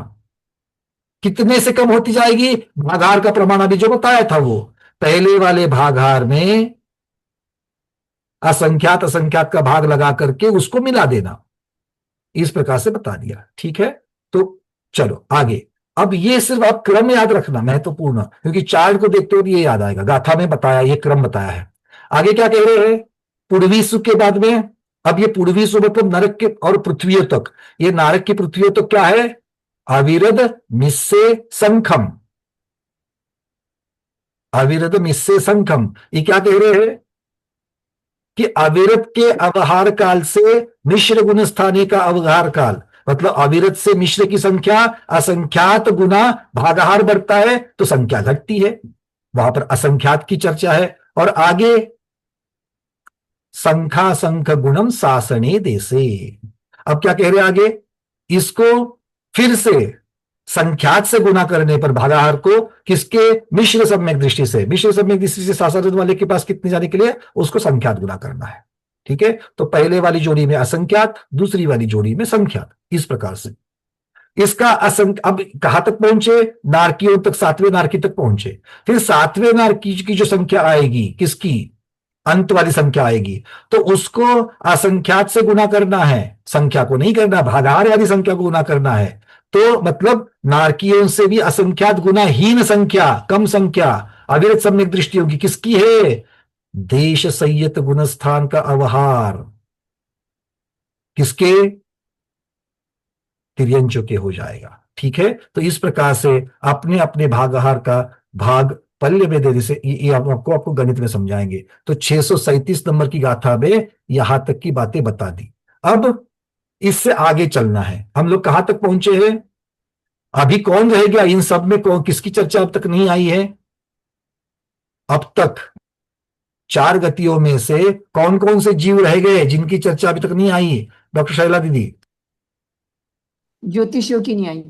कितने से कम होती जाएगी? भागाहार का प्रमाण अभी जो बताया था, वो पहले वाले भागाहार में असंख्यात असंख्यात का भाग लगा करके उसको मिला देना, इस प्रकार से बता दिया। ठीक है, तो चलो आगे। अब ये सिर्फ आप क्रम याद रखना, महत्वपूर्ण, क्योंकि चार्ट को देखते हुए ये याद आएगा, गाथा में बताया, ये क्रम बताया है। आगे क्या कह रहे हैं, पूर्वी सुख के बाद में, अब ये पूर्वी सुख मतलब नरक के और पृथ्वी तक, ये नारक की पृथ्वी तक क्या है, अविरध मिस्से संखम, अविरध मिस्से संखम, ये क्या कह रहे हैं कि अविरत के अवहार काल से मिश्र गुण स्थानी का अवहार काल, मतलब अविरत से मिश्र की संख्या असंख्यात गुना भागाहार बढ़ता है तो संख्या घटती है, वहां पर असंख्यात की चर्चा है। और आगे संख्या संख गुणम सासने देसे, अब क्या कह रहे हैं आगे, इसको फिर से संख्यात से गुना करने पर भागाहार को, किसके, मिश्र सम्यक दृष्टि से, मिश्र सम्यक दृष्टि से सासारद वाले के पास कितने जाने के लिए, उसको संख्यात गुना करना है। ठीक है, तो पहले वाली जोड़ी में असंख्यात, दूसरी वाली जोड़ी में संख्यात, इस प्रकार से इसका अब कहां तक पहुंचे, नारकियों तक, सातवें नारकी तक पहुंचे। फिर सातवें नारकी की जो संख्या आएगी, किसकी, अंत वाली संख्या आएगी, तो उसको असंख्यात से गुना करना है, संख्या को नहीं करना, भागाहार वाली संख्या को गुना करना है। तो मतलब नारकियों से भी असंख्यात गुना हीन संख्या, कम संख्या, अविरत सम्यक दृष्टि होगी, किसकी है, देश संयत गुणस्थान का अवहार, किसके, तिर्यंचों के हो जाएगा। ठीक है, तो इस प्रकार से अपने अपने भागाहार का भाग पल्य में देने से ये आपको गणित में समझाएंगे। तो 637 नंबर की गाथा में यहां तक की बातें बता दी। अब इससे आगे चलना है, हम लोग कहां तक पहुंचे हैं, अभी कौन रह गया इन सब में, कौन किसकी चर्चा अब तक नहीं आई है, अब तक 4 गतियों में से कौन कौन से जीव रह गए जिनकी चर्चा अभी तक नहीं आई, डॉक्टर शैला दीदी। ज्योतिषियों की नहीं आई।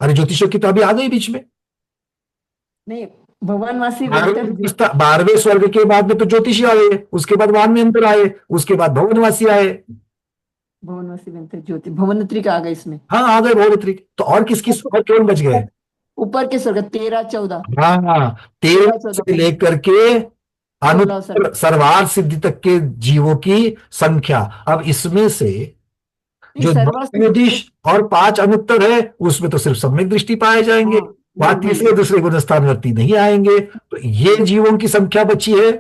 अरे ज्योतिषियों की तो अभी आ गई बीच में, नहीं, भगवानवासी 12वें स्वर्ग के बाद में तो ज्योतिषी आए, उसके बाद वान में अंतर आए, उसके बाद भवनवासी आए, भवनवासी बनते ज्योति, भवनत्री का आ गए इसमें। हाँ आ गए भवनत्री, तो और किसकी और कौन बच गए, ऊपर के स्वर्ग 13, 14, हाँ 13 से लेकर के अनुत्तर सर्वार्थ सिद्धि तक के जीवों की संख्या। अब इसमें से जो द्विदिश और 5 अनुत्तर है उसमें तो सिर्फ सम्यक दृष्टि पाए जाएंगे, वहां तीसरे दूसरे गुणस्थानवर्ती नहीं आएंगे। तो ये जीवों की संख्या बची है,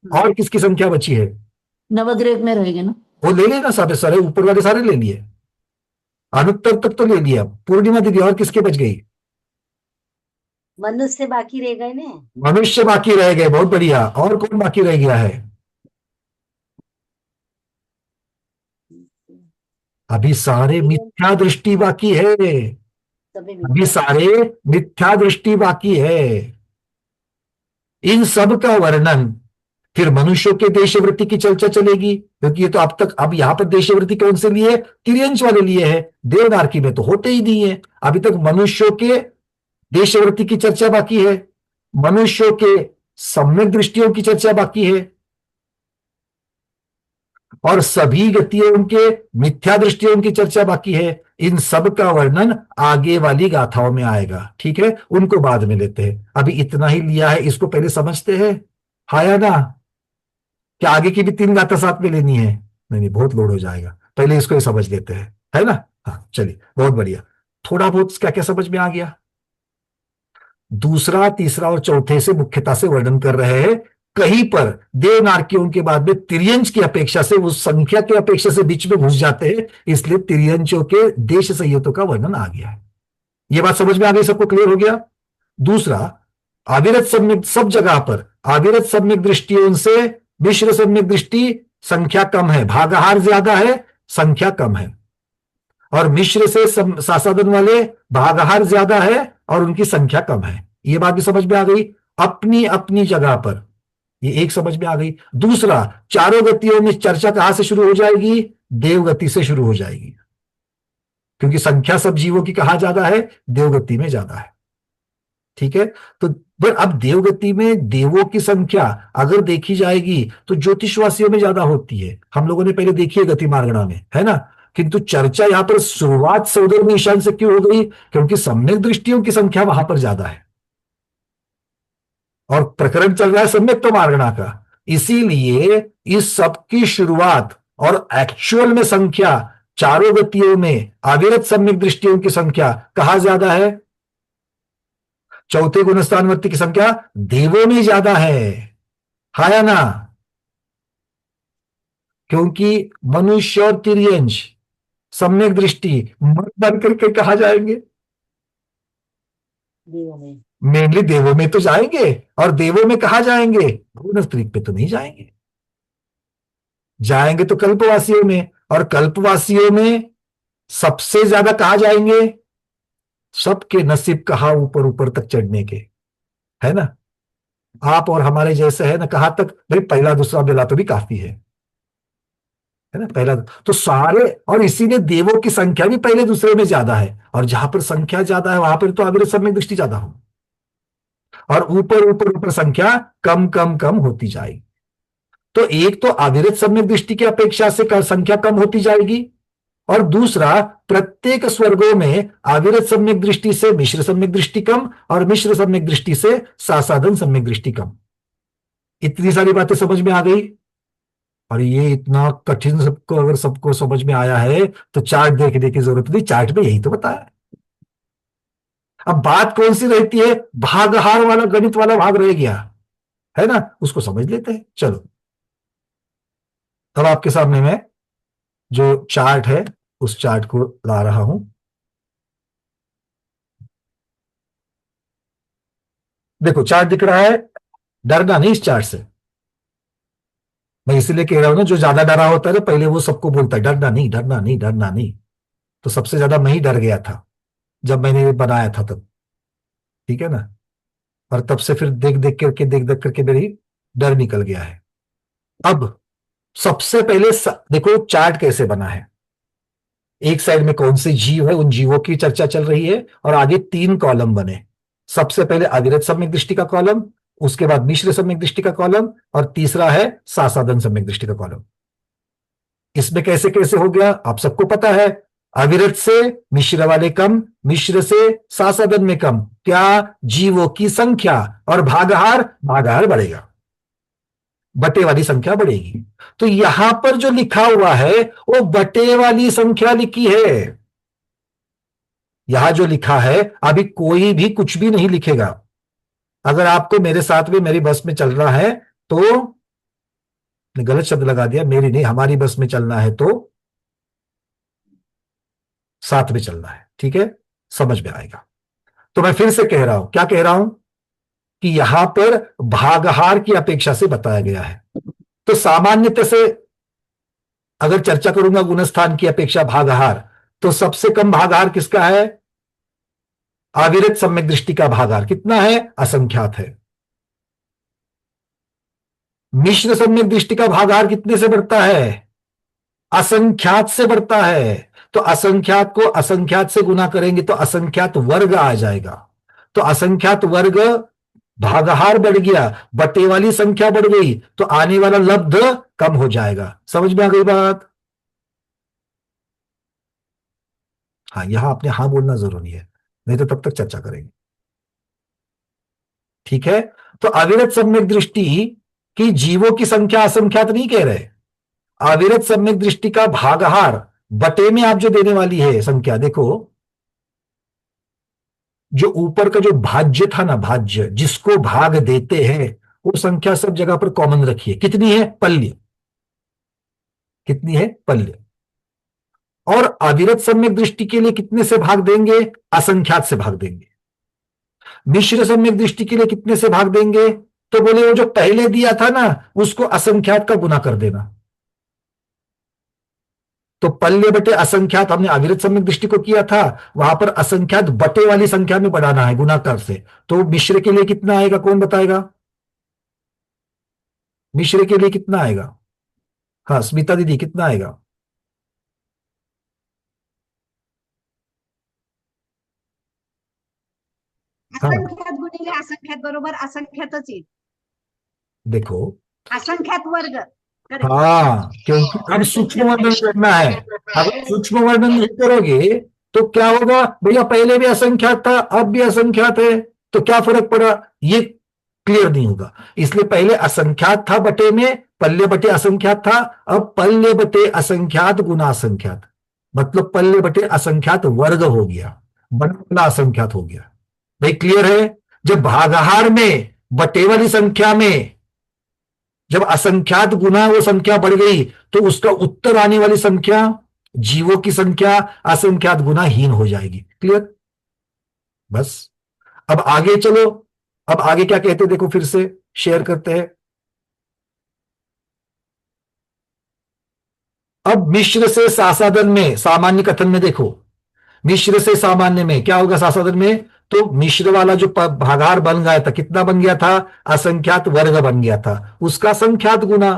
और किसकी संख्या बची है, नवग्रह में रहेंगे ना, वो ले लेना सारे सारे, ऊपर वाले सारे ले लिए, अनुत्तर तक तो ले लिया। पूर्णिमा दीदी और किसके बच गई, मनुष्य बाकी रह गए ना, मनुष्य बाकी रह गए, बहुत बढ़िया। और कौन बाकी रह गया है, अभी सारे मिथ्या दृष्टि बाकी है, अभी सारे मिथ्या दृष्टि बाकी है। इन सब का वर्णन फिर मनुष्यों के देशवृत्ति की चर्चा चलेगी, क्योंकि ये तो अब तक, अब यहां पर देशवृत्ति कौन से लिए, तिर्यंश वाले लिए है, देवनारकी में तो होते ही नहीं है। अभी तक मनुष्यों के देशवृत्ति की चर्चा बाकी है, मनुष्यों के सम्यक दृष्टियों की चर्चा बाकी है, और सभी गतियों के मिथ्या दृष्टियों की चर्चा बाकी है। इन सब का वर्णन आगे वाली गाथाओं में आएगा, ठीक है, उनको बाद में लेते हैं। अभी इतना ही लिया है, इसको पहले समझते हैं, हाँ या ना, क्या आगे की भी 3 गाथा साथ में लेनी है, नहीं नहीं बहुत लोड हो जाएगा, पहले इसको ही समझ लेते हैं, है ना। हाँ चलिए, बहुत बढ़िया, थोड़ा बहुत क्या क्या समझ में आ गया। दूसरा, तीसरा और चौथे से मुख्यता से वर्णन कर रहे हैं, कहीं पर देवनारकियों के बाद में तिर्यंच की अपेक्षा से, उस संख्या की अपेक्षा से बीच में घुस जाते हैं, इसलिए तिर्यंचों के देश संयतों का वर्णन आ गया है। यह बात समझ में आ गई, सबको क्लियर हो गया। दूसरा, अविरत सम्यक, सब जगह पर अविरत सम्यक दृष्टियों से मिश्र सम्यक दृष्टि संख्या कम है, भागाहार ज्यादा है, संख्या कम है, और मिश्र से सासादन वाले भागाहार ज्यादा है और उनकी संख्या कम है। यह बात भी समझ में आ गई, अपनी अपनी जगह पर ये एक समझ में आ गई। दूसरा, चारों गतियों में चर्चा कहां से शुरू हो जाएगी, देवगति से शुरू हो जाएगी, क्योंकि संख्या सब जीवों की कहां ज्यादा है, देवगति में ज्यादा है। ठीक है, तो पर अब देवगति में देवों की संख्या अगर देखी जाएगी तो ज्योतिषवासियों में ज्यादा होती है, हम लोगों ने पहले देखी है गति मार्गणा में, है ना। किंतु चर्चा यहां पर शुरुआत सौदर में ईशान से क्यों हो गई, क्योंकि सम्यक दृष्टियों की संख्या वहां पर ज्यादा है और प्रकरण चल रहा है सम्यक तो मार्गणा का, इसीलिए इस सब की शुरुआत और एक्चुअल में संख्या चारों गतियों में अविरत सम्यक दृष्टियों की संख्या कहां ज्यादा है? चौथे गुणस्थानवर्ती की संख्या देवों में ज्यादा है या ना? क्योंकि मनुष्य और तिर्यंश सम्यक दृष्टि मन बन करके कहा जाएंगे, देवों में। मेनली देवों में तो जाएंगे, और देवों में कहा जाएंगे? भुवनस्त्रीक पे तो नहीं जाएंगे, जाएंगे तो कल्पवासियों में, और कल्पवासियों में सबसे ज्यादा कहा जाएंगे? सबके नसीब कहा ऊपर ऊपर तक चढ़ने के, है ना? आप और हमारे जैसे है ना, कहां तक भाई? पहला दूसरा मिला तो भी काफी है ना? पहला तो सारे, और इसीलिए देवों की संख्या भी पहले दूसरे में ज्यादा है, और जहां पर संख्या ज्यादा है वहां पर तो अविरत सम्यक दृष्टि ज्यादा हो, और ऊपर ऊपर ऊपर संख्या कम कम कम होती जाएगी। तो एक तो अविरत सम्यक दृष्टि की अपेक्षा से संख्या कम होती जाएगी, और दूसरा प्रत्येक स्वर्गों में अविरत सम्यक दृष्टि से मिश्र सम्यक दृष्टि कम, और मिश्र सम्यक दृष्टि से सासाधन सम्यक दृष्टि कम। इतनी सारी बातें समझ में आ गई? और ये इतना कठिन सबको अगर सबको समझ में आया है तो चार्ट देखने की जरूरत नहीं, चार्ट में यही तो बताया। अब बात कौन सी रहती है? भागहार वाला गणित वाला भाग रह गया है ना, उसको समझ लेते हैं। चलो, अब आपके सामने में जो चार्ट है उस चार्ट को ला रहा हूं। देखो चार्ट दिख रहा है, डरना नहीं इस चार्ट से। मैं इसलिए कह रहा हूं ना, जो ज्यादा डरा होता है ना पहले वो सबको बोलता है डरना नहीं, डरना नहीं, डरना नहीं। तो सबसे ज्यादा मैं ही डर गया था जब मैंने ये बनाया था तब, ठीक है ना? और तब से फिर देख देख करके मेरी डर निकल गया है। अब सबसे पहले देखो चार्ट कैसे बना है। एक साइड में कौन से जीव है, उन जीवों की चर्चा चल रही है, और आगे 3 कॉलम बने। सबसे पहले अविरत सम्यक दृष्टि का कॉलम, उसके बाद मिश्र सम्यक दृष्टि का कॉलम, और तीसरा है सासाधन सम्यक दृष्टि का कॉलम। इसमें कैसे कैसे हो गया आप सबको पता है। अविरत से मिश्र वाले कम, मिश्र से सासाधन में कम, क्या? जीवों की संख्या, और भागहार, भागहार बढ़ेगा, बटे वाली संख्या बढ़ेगी। तो यहां पर जो लिखा हुआ है वो बटे वाली संख्या लिखी है। यहां जो लिखा है, अभी कोई भी कुछ भी नहीं लिखेगा। अगर आपको मेरे साथ में मेरी बस में चल रहा है तो, गलत शब्द लगा दिया, मेरी नहीं हमारी बस में चलना है तो साथ में चलना है, ठीक है? समझ में आएगा। तो मैं फिर से कह रहा हूं, क्या कह रहा हूं? कि यहां पर भागहार की अपेक्षा से बताया गया है। तो सामान्यतः से अगर चर्चा करूंगा गुणस्थान की अपेक्षा भागहार, तो सबसे कम भागहार किसका है? अविरत सम्यक दृष्टि का भागहार कितना है? असंख्यात है। मिश्र सम्यक दृष्टि का भागहार कितने से बढ़ता है? असंख्यात से बढ़ता है। तो असंख्यात को असंख्यात से गुना करेंगे तो असंख्यात वर्ग आ जाएगा। तो असंख्यात वर्ग, भागहार बढ़ गया, बटे वाली संख्या बढ़ गई, तो आने वाला लब्ध कम हो जाएगा। समझ में आ गई बात? हाँ, यहां आपने हाँ बोलना जरूरी है, नहीं तो तब तक चर्चा करेंगे, ठीक है? तो अविरत सम्यक दृष्टि की जीवों की संख्या असंख्यात नहीं कह रहे। अविरत सम्यक दृष्टि का भागहार बटे में आप जो देने वाली है संख्या, देखो जो ऊपर का जो भाज्य था ना, भाज्य जिसको भाग देते हैं, वो संख्या सब जगह पर कॉमन रखिए। कितनी है? पल्य। कितनी है? पल्य। और अविरत सम्यक दृष्टि के लिए कितने से भाग देंगे? असंख्यात से भाग देंगे। मिश्र सम्यक दृष्टि के लिए कितने से भाग देंगे? तो बोले वो जो पहले दिया था ना उसको असंख्यात का गुना कर देना। तो पल्य बटे असंख्यात हमने अविरत सम्यक दृष्टि को किया था, वहां पर असंख्यात बटे वाली संख्या में बढ़ाना है गुणाकार से। तो मिश्र के लिए कितना आएगा, कौन बताएगा? मिश्र के लिए कितना आएगा? हाँ स्मिता दीदी, कितना आएगा? हाँ असंख्यात गुणिले असंख्यात बरोबर असंख्यातच येईल. देखो, असंख्यात वर्ग. Correct. हाँ क्योंकि अब सूक्ष्म वर्णन करना है। अगर सूक्ष्म वर्णन नहीं करोगे तो क्या होगा? भैया पहले भी असंख्यात था अब भी असंख्यात है, तो क्या फर्क पड़ा? ये क्लियर नहीं होगा। इसलिए पहले असंख्यात था बटे में, पल्य बटे असंख्यात था, अब पल्य बटे असंख्यात गुना असंख्यात। मतलब पल्ले बटे असंख्यात वर्ग हो गया, बनना असंख्यात हो गया। भाई क्लियर है? जब भागाहार में बटे वाली संख्या में जब असंख्यात गुना वो संख्या बढ़ गई तो उसका उत्तर आने वाली संख्या, जीवों की संख्या असंख्यात गुना हीन हो जाएगी। क्लियर? बस अब आगे चलो। अब आगे क्या कहते हैं देखो, फिर से शेयर करते हैं। अब मिश्र से सासादन में, सामान्य कथन में देखो, मिश्र से सामान्य में क्या होगा सासादन में? तो मिश्र वाला जो भागाहार बन गया था, कितना बन गया था? असंख्यात वर्ग बन गया था, उसका संख्यात गुना।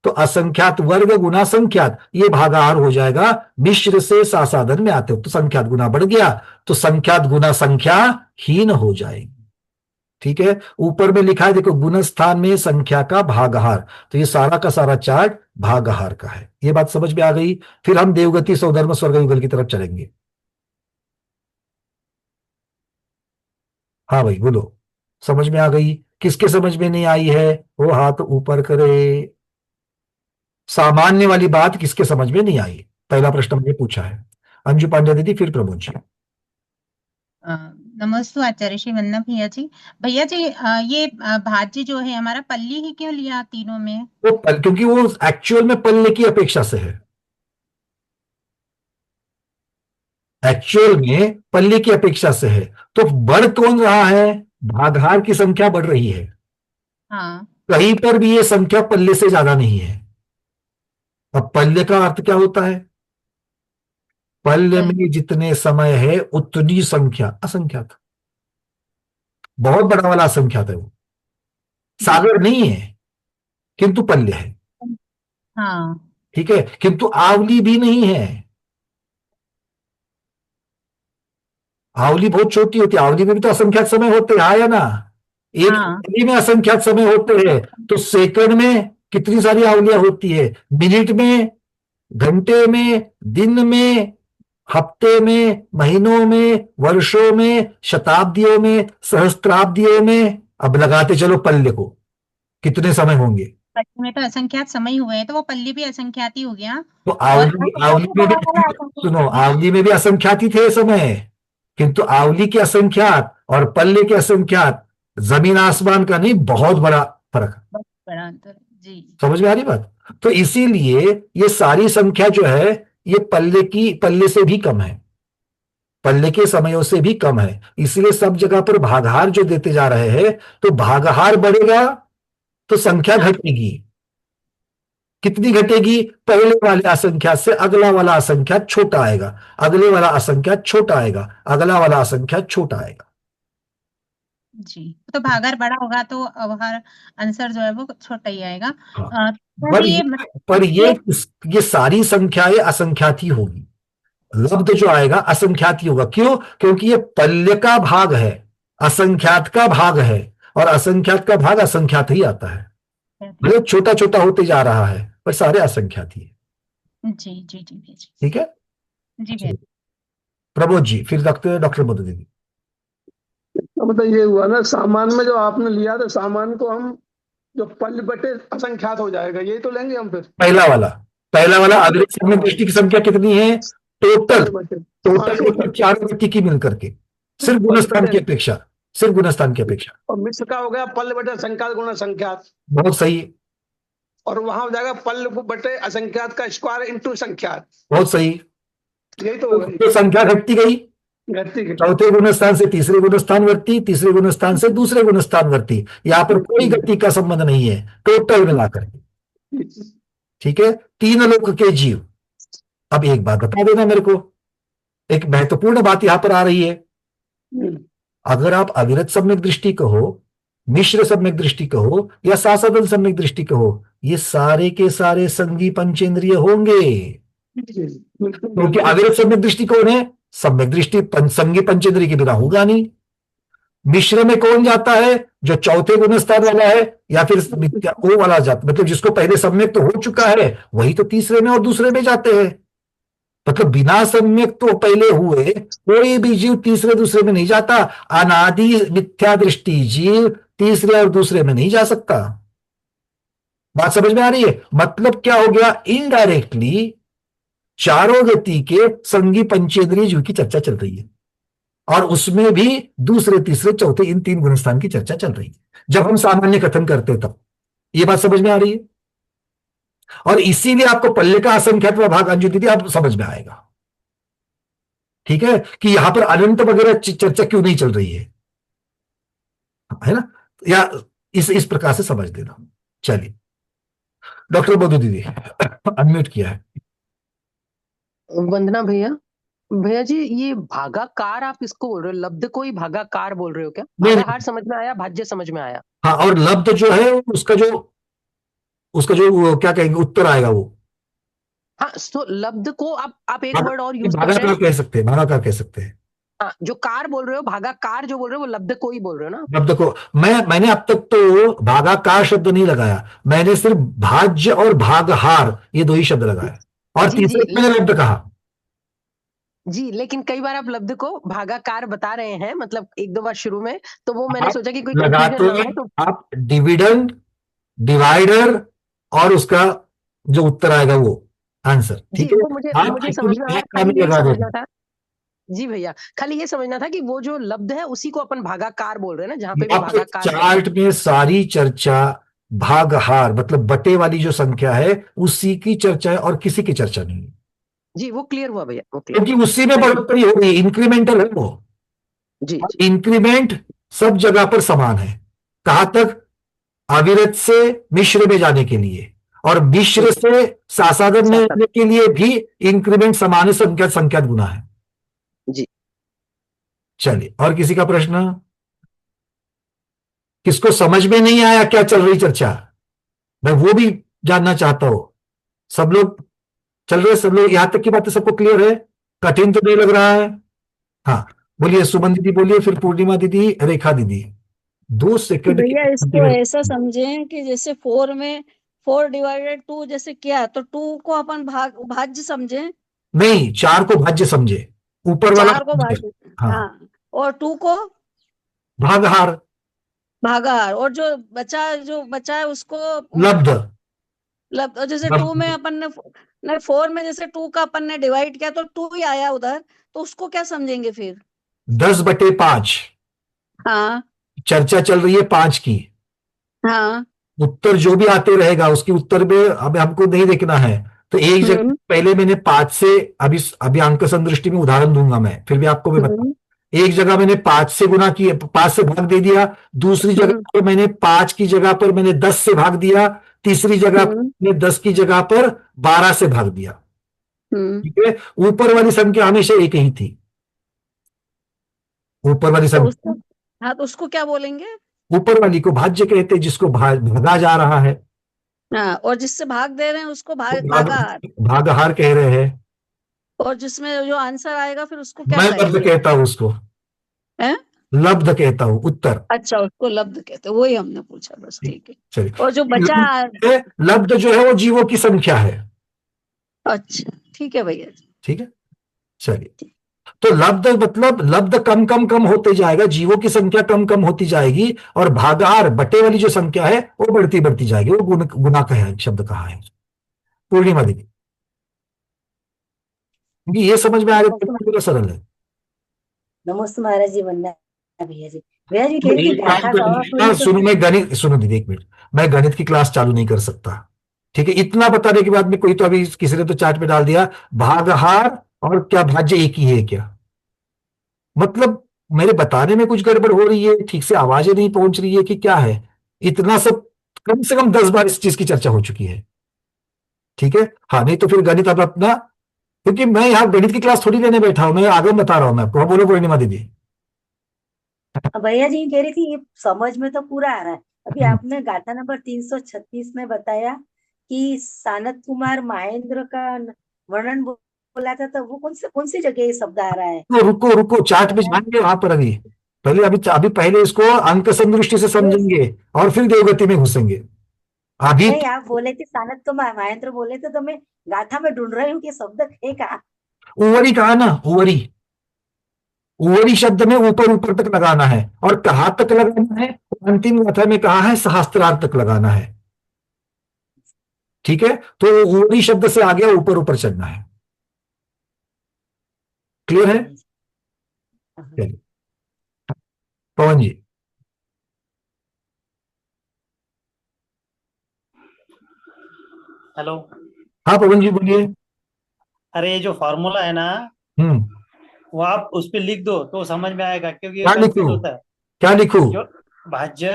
तो असंख्यात वर्ग गुना संख्यात, ये भागाहार हो जाएगा। मिश्र से सासाधन में आते हो तो संख्यात गुना बढ़ गया, तो संख्यात गुना संख्या हीन हो जाएगी। ठीक है, ऊपर में लिखा है देखो, गुण स्थान में संख्या का भागाहार, तो ये सारा का सारा चार्ट भागाहार का है। ये बात समझ में आ गई? फिर हम देवगति सौधर्म स्वर्ग युगल की तरफ चलेंगे। हाँ भाई बोलो, समझ में आ गई? किसके समझ में नहीं आई है वो हाथ ऊपर करे। सामान्य वाली बात किसके समझ में नहीं आई? पहला प्रश्न मैंने पूछा है। अंजू पांड्या दीदी, फिर प्रमोद जी। नमस्ते आचार्य श्री वंदना भैया जी। भैया जी ये भाज्य जो है हमारा पल्ली ही क्यों लिया तीनों में? क्योंकि वो एक्चुअल में पल्ले की अपेक्षा से है। एक्चुअल में पल्ले की अपेक्षा से है, तो बढ़ कौन रहा है? भागाहार की संख्या बढ़ रही है। हाँ, कहीं पर भी ये संख्या पल्ले से ज्यादा नहीं है। अब पल्ले का अर्थ क्या होता है? पल्ले में जितने समय है उतनी संख्या असंख्यात, बहुत बड़ा वाला असंख्यात है वो, सागर नहीं है किंतु पल्ले है। हाँ, ठीक है, किंतु आवली भी नहीं है। आवली बहुत छोटी होती है, आवली में भी तो असंख्यात समय होते हैं, हाँ या ना? एक हाँ, आवली में असंख्यात समय होते हैं, तो सेकंड में कितनी सारी आवलियां होती है? मिनट में, घंटे में, दिन में, हफ्ते में, महीनों में, वर्षों में, शताब्दियों में, सहस्त्राब्दियों में। अब लगाते चलो पल्ले को, कितने समय होंगे? पल्ली में तो असंख्यात समय हुए हैं, तो वो पल्ली भी असंख्यात ही हो गया। तो और आवली में भी, सुनो, आवली में भी असंख्यात ही थे समय, किंतु आवली के असंख्यात और पल्ले के असंख्यात जमीन आसमान का नहीं, बहुत बड़ा फर्क। बहुत बड़ा अंतर जी। समझ में आ रही बात? तो इसीलिए ये सारी संख्या जो है ये पल्ले से भी कम है, पल्ले के समयों से भी कम है। इसलिए सब जगह पर भागाहार जो देते जा रहे हैं, तो भागाहार बढ़ेगा तो संख्या घटेगी। कितनी घटेगी? पहले वाले असंख्यात से अगला वाला असंख्यात छोटा आएगा, अगले वाला असंख्यात छोटा आएगा, अगला वाला असंख्यात छोटा आएगा। जी, तो भागाहार बड़ा होगा तो हर आंसर जो है वो छोटा ही आएगा। हाँ। तो पर ये पर ये सारी संख्याएं असंख्यात ही होगी। लब्ध जो आएगा असंख्यात ही होगा। क्यों? क्योंकि ये पल्ले का भाग है, असंख्यात का भाग है, और असंख्यात का भाग असंख्यात ही आता है। भले छोटा छोटा होते जा रहा है पर सारे असंख्यात ही है। जी जी जी जी ठीक है जी भैया। प्रमोद जी, फिर रखते हैं डॉक्टर मधु दीदी। तो मतलब ये हुआ ना, सामान में जो आपने लिया था, सामान को हम जो पल बटे असंख्यात हो जाएगा, यही तो लेंगे हम फिर। पहला वाला अगले समय दृष्टि की संख्या कितनी है? टोटल बटे टोटल चार व्यक्ति की मिलकर के, सिर्फ गुणस्थान की अपेक्षा, सिर्फ गुणस्थान की अपेक्षा। और मिश्र का हो गया पल बटे संख्यात गुणा संख्यात, बहुत सही, और वहां हो जाएगा पल बटे असंख्यात का स्क्वायर इंटू संख्यात। बहुत सही। यही तो होगा। तो संख्या घटती गई, घटती गई। चौथे गुणस्थान से तीसरे गुणस्थान वर्ती, तीसरे गुणस्थान से दूसरे गुणस्थान वर्ती। यहां पर कोई गति का संबंध नहीं है, टोटल मिलाकर के। ठीक है, तीन लोक के जीव। अब एक बात बता देना मेरे को, एक महत्वपूर्ण बात यहां पर आ रही है। अगर आप अविरत सम्यक दृष्टि कहो, मिश्र सम्यक दृष्टि कहो, या सासादन सम्यक दृष्टि कहो, ये सारे के सारे संगी पंचेंद्रिय होंगे। क्योंकि अविरत सम्यक दृष्टि कौन है? सम्यक दृष्टि संगी पंचेंद्रिय के बिना होगा नहीं। मिश्र में कौन जाता है? जो चौथे गुणस्थान वाला है, या फिर वो वाला जाता, मतलब जिसको पहले सम्यक तो हो चुका है, वही तो तीसरे में और दूसरे में जाते हैं। मतलब बिना सम्यक तो पहले हुए कोई भी जीव तीसरे दूसरे में नहीं जाता। अनादि मिथ्या दृष्टि जीव तीसरे और दूसरे में नहीं जा सकता। बात समझ में आ रही है? मतलब क्या हो गया? इनडायरेक्टली चारों गति के संगी पंचेंद्रिय जीव की चर्चा चल रही है, और उसमें भी दूसरे तीसरे चौथे इन 3 गुणस्थान की चर्चा चल रही है। जब हम सामान्य कथन करते हैं तब ये बात समझ में आ रही है, और इसीलिए आपको पल्ले का असंख्यात्व भाग अंजू दीदी आप समझ में आएगा। ठीक है, कि यहां पर अनंत वगैरह चर्चा क्यों नहीं चल रही है ना, या इस प्रकार से समझ देना। चलिए, डॉक्टर मधु दीदी अनम्यूट किया है। वंदना भैया। भैया जी, ये भागाकार आप इसको बोल रहे हो, लब्ध को ही भागाकार बोल रहे हो क्या? नहीं, भागाहार समझ में आया, भाज्य समझ में आया। हाँ, और लब्ध जो है उसका जो वो क्या कहेंगे उत्तर आएगा वो। हाँ, तो लब्ध को आप एक वर्ड और यूज कर रहे भागाकार हैं। कह सकते हैं, भागाकार कह सकते हैं। हाँ, जो कार बोल रहे हो, भागाकार जो बोल रहे हो, वो लब्ध को ही बोल रहे हो ना। लब्ध को मैंने अब तक तो भागाकार शब्द नहीं लगाया, मैंने सिर्फ भाज्य और भागहार ये 2 ही शब्द लगाया, और जी, तीसरे जी, मैंने लब्ध कहा। जी, लेकिन कई बार आप लब्ध को भागाकार बता रहे हैं, मतलब 1-2 बार शुरू में, तो वो मैंने सोचा कि कोई लगाते कंफ्यूजन ना हैं हो। तो आप डिविडेंड, डिवाइडर और उसका जो उत्तर आएगा वो आंसर। जी, ठीक है, वो मुझे आप समझ में आया, एक खाली में यही लगा समझना देना। था। जी भैया, खाली ये समझना था कि वो जो लब्ध है उसी को अपन भागाकार बोल रहे हैं ना, जहाँ पे भी आपको भागाकार चार्ट में सारी चर्चा भागहार मतलब बटे वाली जो संख्या है उसी की चर्चा है, और किसी की चर्चा नहीं है, जी, वो क्लियर हुआ भैया, वो क्लियर। क्योंकि उसी में बढ़ोतरी हो रही है, इंक्रीमेंटल है वो। जी, और इंक्रीमेंट सब जगह पर समान है। कहां तक? अविरत से मिश्र में जाने के लिए, और मिश्र से सासागम में जाने के लिए भी इंक्रीमेंट समान है, संख्यात गुना है। जी, चलिए, और किसी का प्रश्न? किसको समझ में नहीं आया क्या चल रही चर्चा, मैं वो भी जानना चाहता हूं। सब लोग चल रहे, सब लोग यहां तक की बातें सबको क्लियर है? कठिन तो नहीं लग रहा है? हाँ, बोलिए सुमन दीदी, बोलिए, फिर पूर्णिमा दीदी, रेखा दीदी। 2 सेकंड भैया की इसको ऐसा समझें कि जैसे 4 में 4/2 जैसे किया तो 2 को अपन भाज्य समझें। नहीं, 4 को भाज्य समझे, ऊपर वाला 4 को भाज्य, हाँ, हाँ, और 2 को भागहार, भागाहार, और जो बचा है उसको लब्ध। और जैसे 2 में अपन ने 4 में जैसे 2 का अपन ने डिवाइड किया तो 2 ही आया उधर, तो उसको क्या समझेंगे फिर? 10/5 हाँ, चर्चा चल रही है 5 की, हाँ, उत्तर जो भी आते रहेगा उसके उत्तर में अब हमको नहीं देखना है। तो एक जगह पहले मैंने 5 से, अभी अंक संदृष्टि में उदाहरण दूंगा मैं, फिर भी आपको मैं बता, एक जगह मैंने 5 से गुना किया, 5 से भाग दे दिया, दूसरी जगह पर मैंने 5 की जगह पर मैंने 10 से भाग दिया, तीसरी जगह पर मैंने 10 की जगह पर 12 से भाग दिया। ठीक है, ऊपर वाली संख्या हमेशा एक ही थी, ऊपर वाली संख्या। हाँ, तो उसको क्या बोलेंगे? ऊपर वाली को भाज्य कहते हैं, जिसको भागा जा रहा है। हाँ, और जिससे भाग दे रहे हैं उसको भागाहार, भागहार कह रहे हैं। और जिसमें जो आंसर आएगा फिर उसको क्या मैं लब्ध कहेंगे? कहता हूं उसको, हैं? लब्ध कहता हूं, उत्तर। अच्छा, उसको लब्ध कहते हैं, वही हमने पूछा, बस ठीक है। चलिए, और जो बचा, लब्ध जो है वो जीवों की संख्या है। अच्छा ठीक है भैया जी। ठीक है, चलिए, तो लब्ध मतलब लब्ध कम कम कम होते जाएगा, जीवों की संख्या कम कम होती जाएगी, और भागाहार बटे वाली जो संख्या है वो बढ़ती बढ़ती जाएगी, वो गुना का है शब्द कहा है। पूर्णिमा दीदी, क्योंकि ये समझ में आ रहा है, पूरा सरल है। नमस्ते महाराज जी, वंदना भैया जी। भैया जी कह रही थी गाथा गावा सुनो, मैं गणित, सुनो दीदी एक मिनट, मैं गणित की क्लास चालू नहीं कर सकता। ठीक है, इतना बताने के बाद में कोई तो अभी किसी ने तो चार्ट में डाल दिया भागहार और क्या भाज्य एक ही है क्या, मतलब मेरे बताने में कुछ गड़बड़ हो रही है, ठीक से आवाजें नहीं पहुंच रही है कि क्या है? इतना सब कम से कम 10 बार इस चीज की चर्चा हो चुकी है। ठीक है, हाँ, नहीं तो फिर गणित अब अपना, क्योंकि मैं यहाँ गणित की क्लास थोड़ी लेने बैठा हूं, मैं आगे बता रहा हूं मैं आपको। बोलो पूर्णिमा दीदी। भैया जी कह रही थी ये समझ में तो पूरा आ रहा है। अभी आपने गाथा नंबर 336 में बताया कि सानत कुमार महेंद्र का वर्णन बोला था, तो वो कौन सी जगह ये शब्द आ रहा है? तो रुको चार्ट में जाएंगे वहां पर, अभी पहले इसको अंक संदृष्टि से समझेंगे और फिर देवगति में घुसेंगे। अभी नहीं, आप बोले थे सानत कुमार महेंद्र बोले थे, तो मैं गाथा में ढूंढ रही हूँ कि शब्द है कहाँ। उवरी कहा ना, उवरी शब्द में ऊपर ऊपर तक लगाना है, और कहां तक लगाना है? अंतिम गाथा में कहा है सहस्त्रार्थ तक लगाना है। ठीक है, तो उवरी शब्द से आ गया ऊपर ऊपर चलना है। क्लियर है? चलिए, पवन जी। हेलो। हाँ पवन जी बोलिए। अरे ये जो फॉर्मूला है ना, हम्म। वो आप उस पे लिख दो तो समझ में आएगा, क्योंकि ये क्या कंफ्यूज लिखूं? होता है। क्या लिखूं? जो भाज्य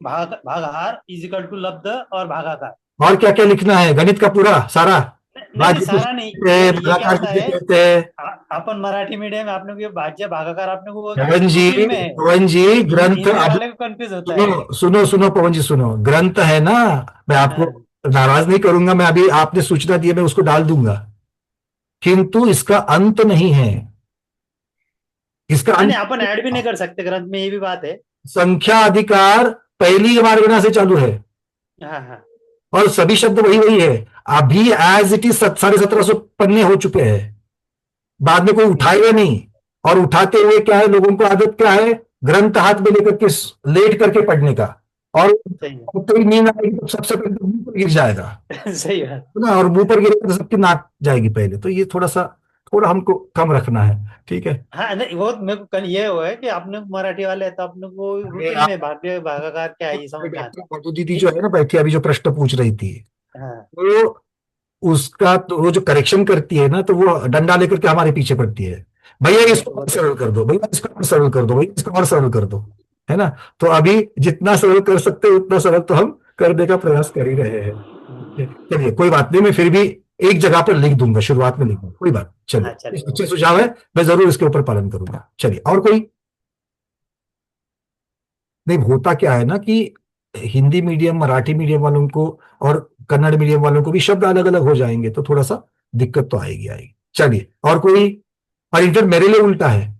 भागाहार इज इक्वल टू लब्ध और भागाकार। और क्या क्या लिखना है? गणित का पूरा सारा? नहीं नहीं, भाज्य सारा किसे नहीं, कहते हैं, ये क्या भागाकार होता किसे है, कहते हैं? अपन मराठी मीडियम में आपने को ये भाज्य भागाकार आपने को वो पवन जी, रूटीन में है। पवन जी, ग्रंथ हिंदी अब वाले को कंफ्यूज होता है। सुनो सुनो सुनो पवन जी सुनो, ग्रंथ है ना, मैं आपको हाँ नाराज नहीं करूंगा, मैं अभी आपने सूचना दी है, मैं उसको डाल दूंगा, किंतु इसका अंत नहीं है। इसका नहीं, अंत अपन ऐड भी नहीं कर सकते ग्रंथ में, ये भी बात है। संख्या अधिकार पहली मार्गना से चालू है, हाँ हाँ। और सभी शब्द वही वही है। अभी एज इट इज 1750 पन्ने हो चुके हैं, बाद में कोई उठाएगा नहीं। और उठाते हुए क्या है, लोगों को आदत क्या है, ग्रंथ हाथ में लेकर के लेट करके पढ़ने का, और सही है। तो नींद आएगी तो सबसे पहले तो मुंह पर गिर जाएगा सही बात। ना, और मुंह पर गिरेगा तो सबकी नाक जाएगी पहले। तो ये थोड़ा हमको कम रखना है, ठीक है? हाँ नहीं, वो मेरे को कल ये हुआ है कि आपने मराठी वाले हैं, तो आपने को रूटीन में भाग्य भागाकार क्या है ये समझ में आता मधु दीदी जो है ना बैठी, अभी जो प्रश्न पूछ रही थी, है। हाँ तो उसका तो वो जो करेक्शन करती है ना, तो वो डंडा लेकर के हमारे पीछे पड़ती है, भैया नहीं, इसको और सरल कर दो, भैया इसको और सरल कर दो, भैया इसको और सरल कर दो, है ना? तो अभी जितना सरल कर सकते हैं उतना सरल तो हम करने का प्रयास कर ही रहे हैं। चलिए कोई बात नहीं, मैं फिर भी एक जगह पर लिख दूंगा, शुरुआत में लिख दूंगा, कोई बात। चलिए, हाँ चलिए। अच्छे सुझाव है, मैं जरूर इसके ऊपर पालन करूंगा। चलिए, और कोई? नहीं, होता क्या है ना कि हिंदी मीडियम मराठी मीडियम वालों को और कन्नड़ मीडियम वालों को भी शब्द अलग अलग हो जाएंगे, तो थोड़ा सा दिक्कत तो आएगी आएगी। चलिए, और कोई? और इंटर मेरे लिए उल्टा है,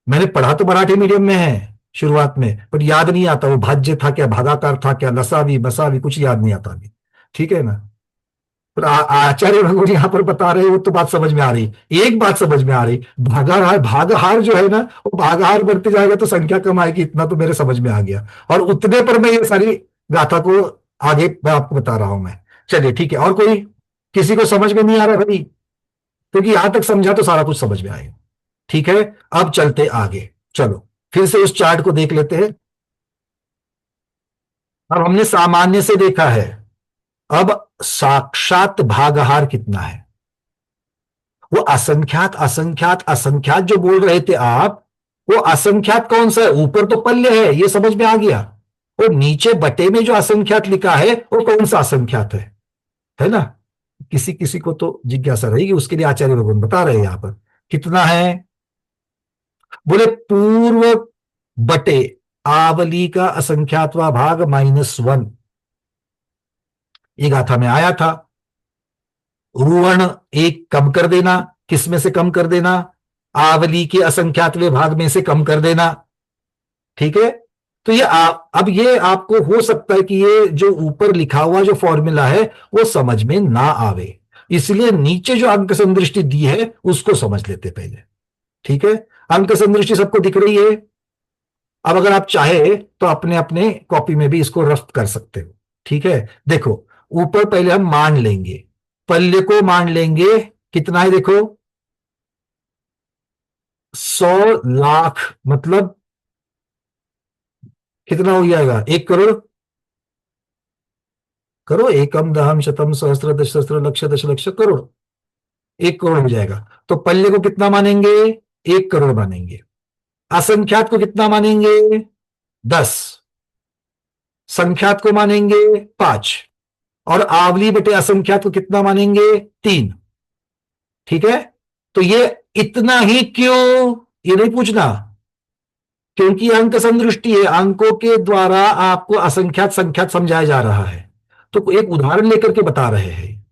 मैंने पढ़ा तो मराठी मीडियम में है शुरुआत में, पर याद नहीं आता वो भाज्य था क्या, भागाकार था क्या, लसावी मसावी कुछ याद नहीं आता अभी, ठीक है ना? पर आचार्य भगवान यहाँ पर बता रहे हैं, वो तो बात समझ में आ रही, एक बात समझ में आ रही, भागाहार भागहार जो है ना, वो भागहार बढ़ते जाएगा तो संख्या कम आएगी, इतना तो मेरे समझ में आ गया, और उतने पर मैं ये सारी गाथा को आगे मैं आपको बता रहा हूं मैं। चलिए ठीक है, और कोई? किसी को समझ में नहीं आ रहा भाई? क्योंकि यहां तक समझा तो सारा कुछ समझ में आएगा, ठीक है? अब चलते आगे, चलो फिर से उस चार्ट को देख लेते हैं। अब हमने सामान्य से देखा है, अब साक्षात भागहार कितना है? वो असंख्यात असंख्यात असंख्यात जो बोल रहे थे आप, वो असंख्यात कौन सा है? ऊपर तो पल्य है, ये समझ में आ गया, और नीचे बटे में जो असंख्यात लिखा है वो कौन सा असंख्यात है ना? किसी किसी को तो जिज्ञासा रहेगी, उसके लिए आचार्य भगवान बता रहे हैं यहां पर कितना है। बोले पूर्व बटे आवली का असंख्यातवा भाग -1, ये गाथा में आया था। रुवण एक कम कर देना, किसमें से कम कर देना? आवली के असंख्यातवें भाग में से कम कर देना, ठीक है? तो ये अब ये आपको हो सकता है कि ये जो ऊपर लिखा हुआ जो फॉर्मूला है वो समझ में ना आवे, इसलिए नीचे जो अंक संदृष्टि दी है उसको समझ लेते पहले, ठीक है? अंक संदृष्टि सबको दिख रही है? अब अगर आप चाहे तो अपने अपने कॉपी में भी इसको रफ्त कर सकते हो, ठीक है? देखो, ऊपर पहले हम मान लेंगे, पल्ले को मान लेंगे, कितना है देखो, 100 लाख, मतलब कितना हो जाएगा? 1 करोड़। करो, एकम दहम शतम सहस्त्र दशसहस्त्र लक्ष दशलक्ष करोड़, 1 करोड़ हो जाएगा। तो पल्ले को कितना मानेंगे? 1 करोड़ मानेंगे। असंख्यात को कितना मानेंगे? 10। संख्यात को मानेंगे 5, और आवली बटे असंख्यात को कितना मानेंगे? 3, ठीक है? तो ये इतना ही क्यों, ये नहीं पूछना, क्योंकि अंक संदृष्टि है, अंकों के द्वारा आपको असंख्यात संख्यात समझाया जा रहा है, तो एक उदाहरण लेकर के बता रहे हैं,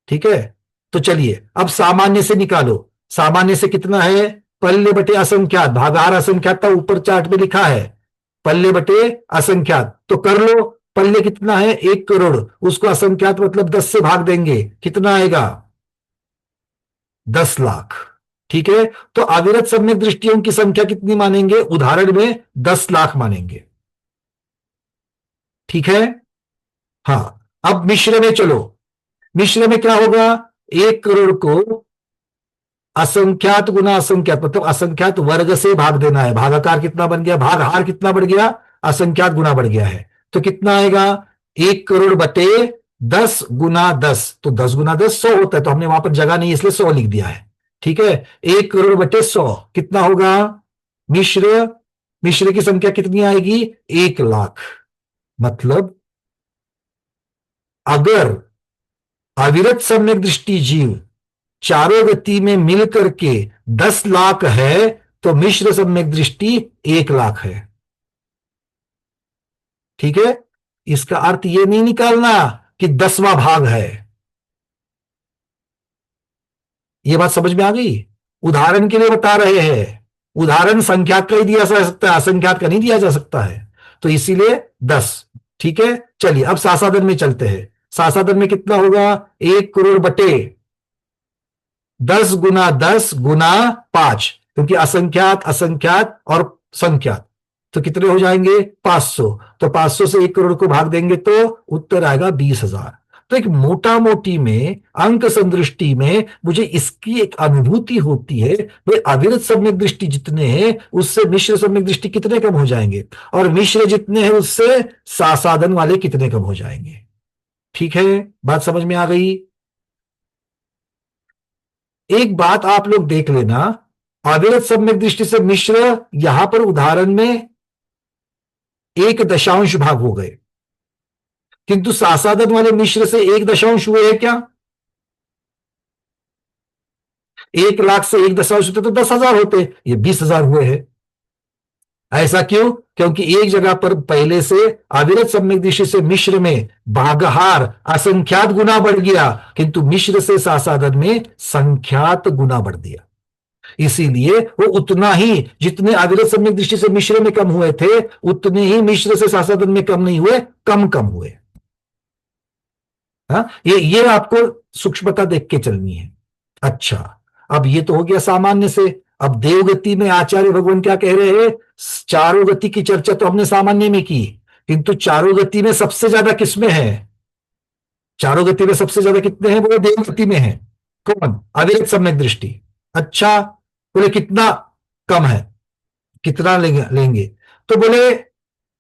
ठीक है? तो चलिए अब सामान्य से निकालो, सामान्य से कितना है? पल्ले बटे असंख्यात, भागाहार असंख्यात था, ऊपर चार्ट में लिखा है पल्ले बटे असंख्यात, तो कर लो, पल्ले कितना है? 1 करोड़, उसको असंख्यात मतलब 10 से भाग देंगे, कितना आएगा? 10 लाख, ठीक है? तो अविरत सम्यक दृष्टियों की संख्या कितनी मानेंगे? उदाहरण में 10 लाख मानेंगे, ठीक है? हाँ, अब मिश्र में चलो, मिश्र में क्या होगा? 1 करोड़ को असंख्यात गुना असंख्यात, मतलब असंख्यात वर्ग से भाग देना है। भागाकार कितना बन गया, भागहार कितना बढ़ गया, असंख्यात गुना बढ़ गया है। तो कितना आएगा, 1 करोड़ बटे 10 गुना 10, तो 10 गुना 10 100 होता है, तो हमने वहां पर जगह नहीं इसलिए 100 लिख दिया है। ठीक है, 1 करोड़ बटे 100 कितना होगा, मिश्र मिश्र की संख्या कितनी आएगी, 1 लाख। मतलब अगर अविरत सम्यक दृष्टि जीव चारों गति में मिलकर के 10 लाख है, तो मिश्र सम्यक दृष्टि 1 लाख है। ठीक है, इसका अर्थ यह नहीं निकालना कि 10वां भाग है। यह बात समझ में आ गई। उदाहरण के लिए बता रहे हैं, उदाहरण संख्यात का ही दिया जा सकता है, असंख्यात का नहीं दिया जा सकता है, तो इसीलिए 10। ठीक है, चलिए अब सासाधन में चलते हैं। सासाधन में कितना होगा, 1 करोड़ बटे 10 गुना 10 गुना 5, क्योंकि असंख्यात असंख्यात और संख्यात, तो कितने हो जाएंगे, 500। तो 500 से 1 करोड़ को भाग देंगे तो उत्तर आएगा 20,000। तो एक मोटा मोटी में अंक संदृष्टि में मुझे इसकी एक अनुभूति होती है, भाई अविरत सम्यक दृष्टि जितने हैं उससे मिश्र सम्यक दृष्टि कितने कम हो जाएंगे, और मिश्र जितने हैं उससे सासाधन वाले कितने कम हो जाएंगे। ठीक है, बात समझ में आ गई। एक बात आप लोग देख लेना, अविरत सम्यक दृष्टि से मिश्र यहां पर उदाहरण में 1 दशांश भाग हो गए, किंतु सासाधन वाले मिश्र से 1 दशांश हुए हैं क्या, 1 लाख से 1 दशांश होते तो 10,000 होते, ये 20,000 हुए हैं। ऐसा क्यों, क्योंकि एक जगह पर पहले से अविरत सम्यक दृष्टि से मिश्र में भागहार असंख्यात गुना बढ़ गया, किंतु मिश्र से सासाधन में संख्यात गुना बढ़ दिया। इसीलिए वो उतना ही जितने अविरत सम्यक दृष्टि से मिश्र में कम हुए थे, उतने ही मिश्र से सासाधन में कम नहीं हुए, कम कम हुए। हाँ, ये आपको सूक्ष्मता देख के चलनी है। अच्छा, अब ये तो हो गया सामान्य से। अब देवगति में आचार्य भगवान क्या कह रहे हैं, चारों गति की चर्चा तो हमने सामान्य में की, किंतु चारों गति में सबसे ज्यादा किसमें है, चारों गति में सबसे ज्यादा कितने हैं, वो देवगति में है। कौन, अविरत सम्यक दृष्टि। अच्छा, बोले कितना कम है, कितना लेंगे, तो बोले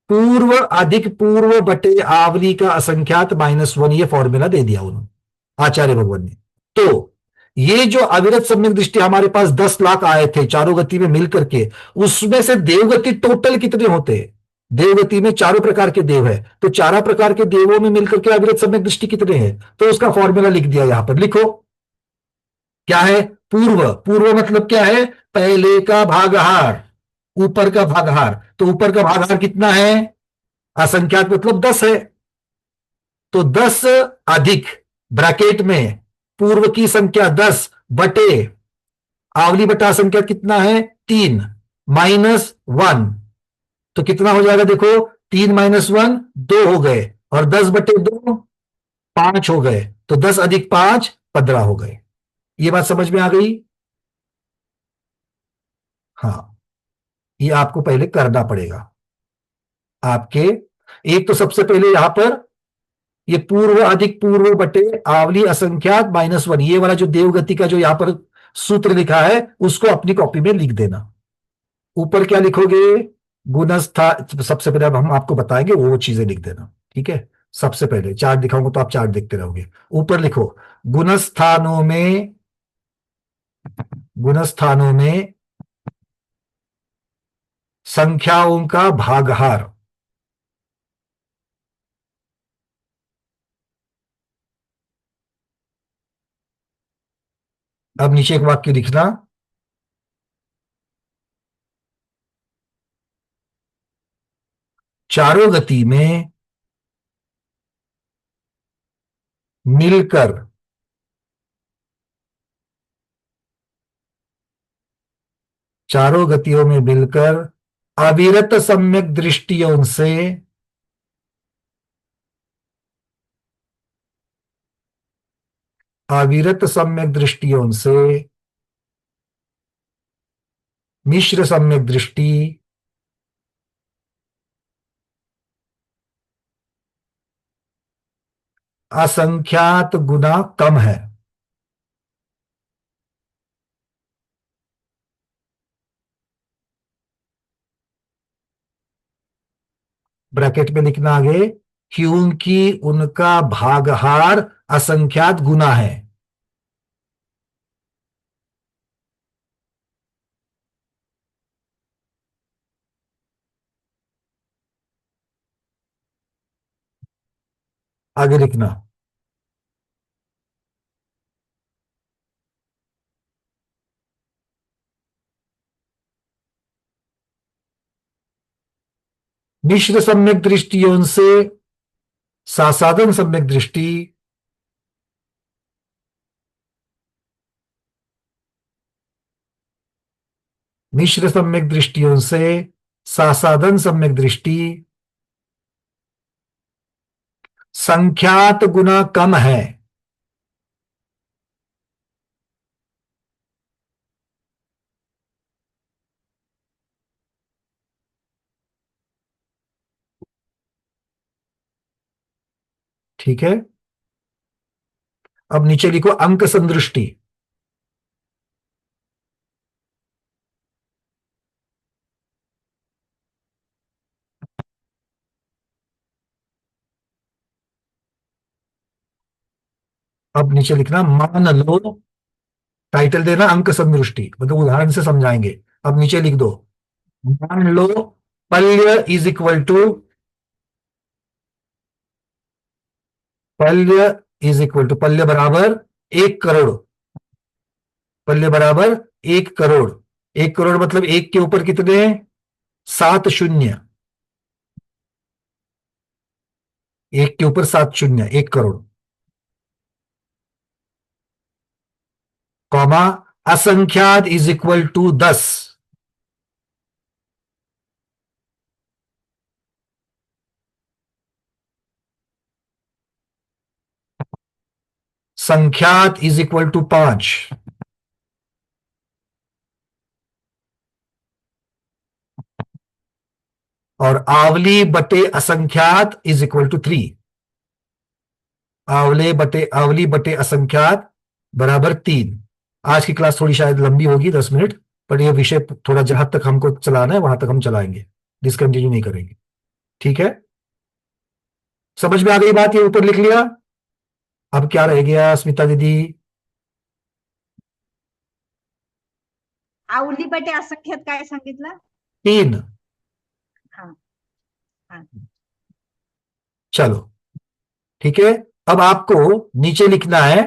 पूर्व अधिक पूर्व बटे आवली का असंख्यात -1, ये फॉर्मूला दे दिया उन्होंने आचार्य भगवान ने। तो ये जो अविरत सम्यक दृष्टि हमारे पास 10 लाख आए थे चारों गति में मिलकर के, उसमें से देवगति टोटल कितने होते हैं, देवगति में चारों प्रकार के देव है, तो चारों प्रकार के देवों में मिलकर के अविरत सम्यक दृष्टि कितने हैं, तो उसका फॉर्मूला लिख दिया यहां पर। लिखो क्या है, पूर्व, पूर्व मतलब क्या है, पहले का भागहार, ऊपर का भागहार, तो ऊपर का भागहार कितना है, असंख्यात मतलब 10 है, तो 10 अधिक ब्रैकेट में पूर्व की संख्या 10 बटे आवली बटा संख्या कितना है 3 -1, तो कितना हो जाएगा, देखो 3 -1 2 हो गए, और 10 बटे 2 5 हो गए, तो 10 अधिक 5 15 हो गए। ये बात समझ में आ गई। हाँ, ये आपको पहले करना पड़ेगा आपके। एक तो सबसे पहले यहां पर ये पूर्व अधिक पूर्व बटे आवली असंख्यात -1, ये वाला जो देवगति का जो यहां पर सूत्र लिखा है उसको अपनी कॉपी में लिख देना। ऊपर क्या लिखोगे, गुणस्था, सबसे पहले अब हम आपको बताएंगे वो चीजें लिख देना। ठीक है, सबसे पहले चार्ट दिखाऊंगा तो आप चार्ट देखते रहोगे। ऊपर लिखो गुणस्थानों में संख्याओं का भागहार। अब नीचे एक वाक्य लिखना, चारों गति में मिलकर चारों गतियों में मिलकर अविरत सम्यक दृष्टियों से मिश्र सम्यक दृष्टि असंख्यात गुना कम है। ब्रैकेट में लिखना आगे, क्योंकि उनका भागहार असंख्यात गुना है। आगे लिखना, मिश्र सम्यक दृष्टियों से सासाधन सम्यक दृष्टि मिश्र सम्यक दृष्टियों से सासाधन सम्यक दृष्टि संख्यात गुना कम है। ठीक है, अब नीचे लिखो अंक संदृष्टि। अब नीचे लिखना, मान लो, टाइटल देना अंक संदृष्टि, मतलब उदाहरण से समझाएंगे। अब नीचे लिख दो, मान लो पल्य इज इक्वल टू, पल्य बराबर 1 करोड़। पल्य बराबर 1 करोड़। 1 करोड़ मतलब 1 के ऊपर कितने, 7 शून्य। 1 के ऊपर 7 शून्य, 1 करोड़। कॉमा, असंख्यात इज इक्वल टू 10। संख्यात इज इक्वल टू 5। और आवली बटे असंख्यात इज इक्वल टू 3। आवली बटे असंख्यात बराबर 3। आज की क्लास थोड़ी शायद लंबी होगी, 10 मिनट, पर यह विषय थोड़ा जहां तक हमको चलाना है वहां तक हम चलाएंगे, डिसकंटिन्यू नहीं करेंगे। ठीक है, समझ में आ गई बात, ये ऊपर लिख लिया। अब क्या रह गया स्मिता दीदी? आवली बटे असंख्यात काय सांगितलं? 3। हाँ हाँ चलो ठीक है, अब आपको नीचे लिखना है,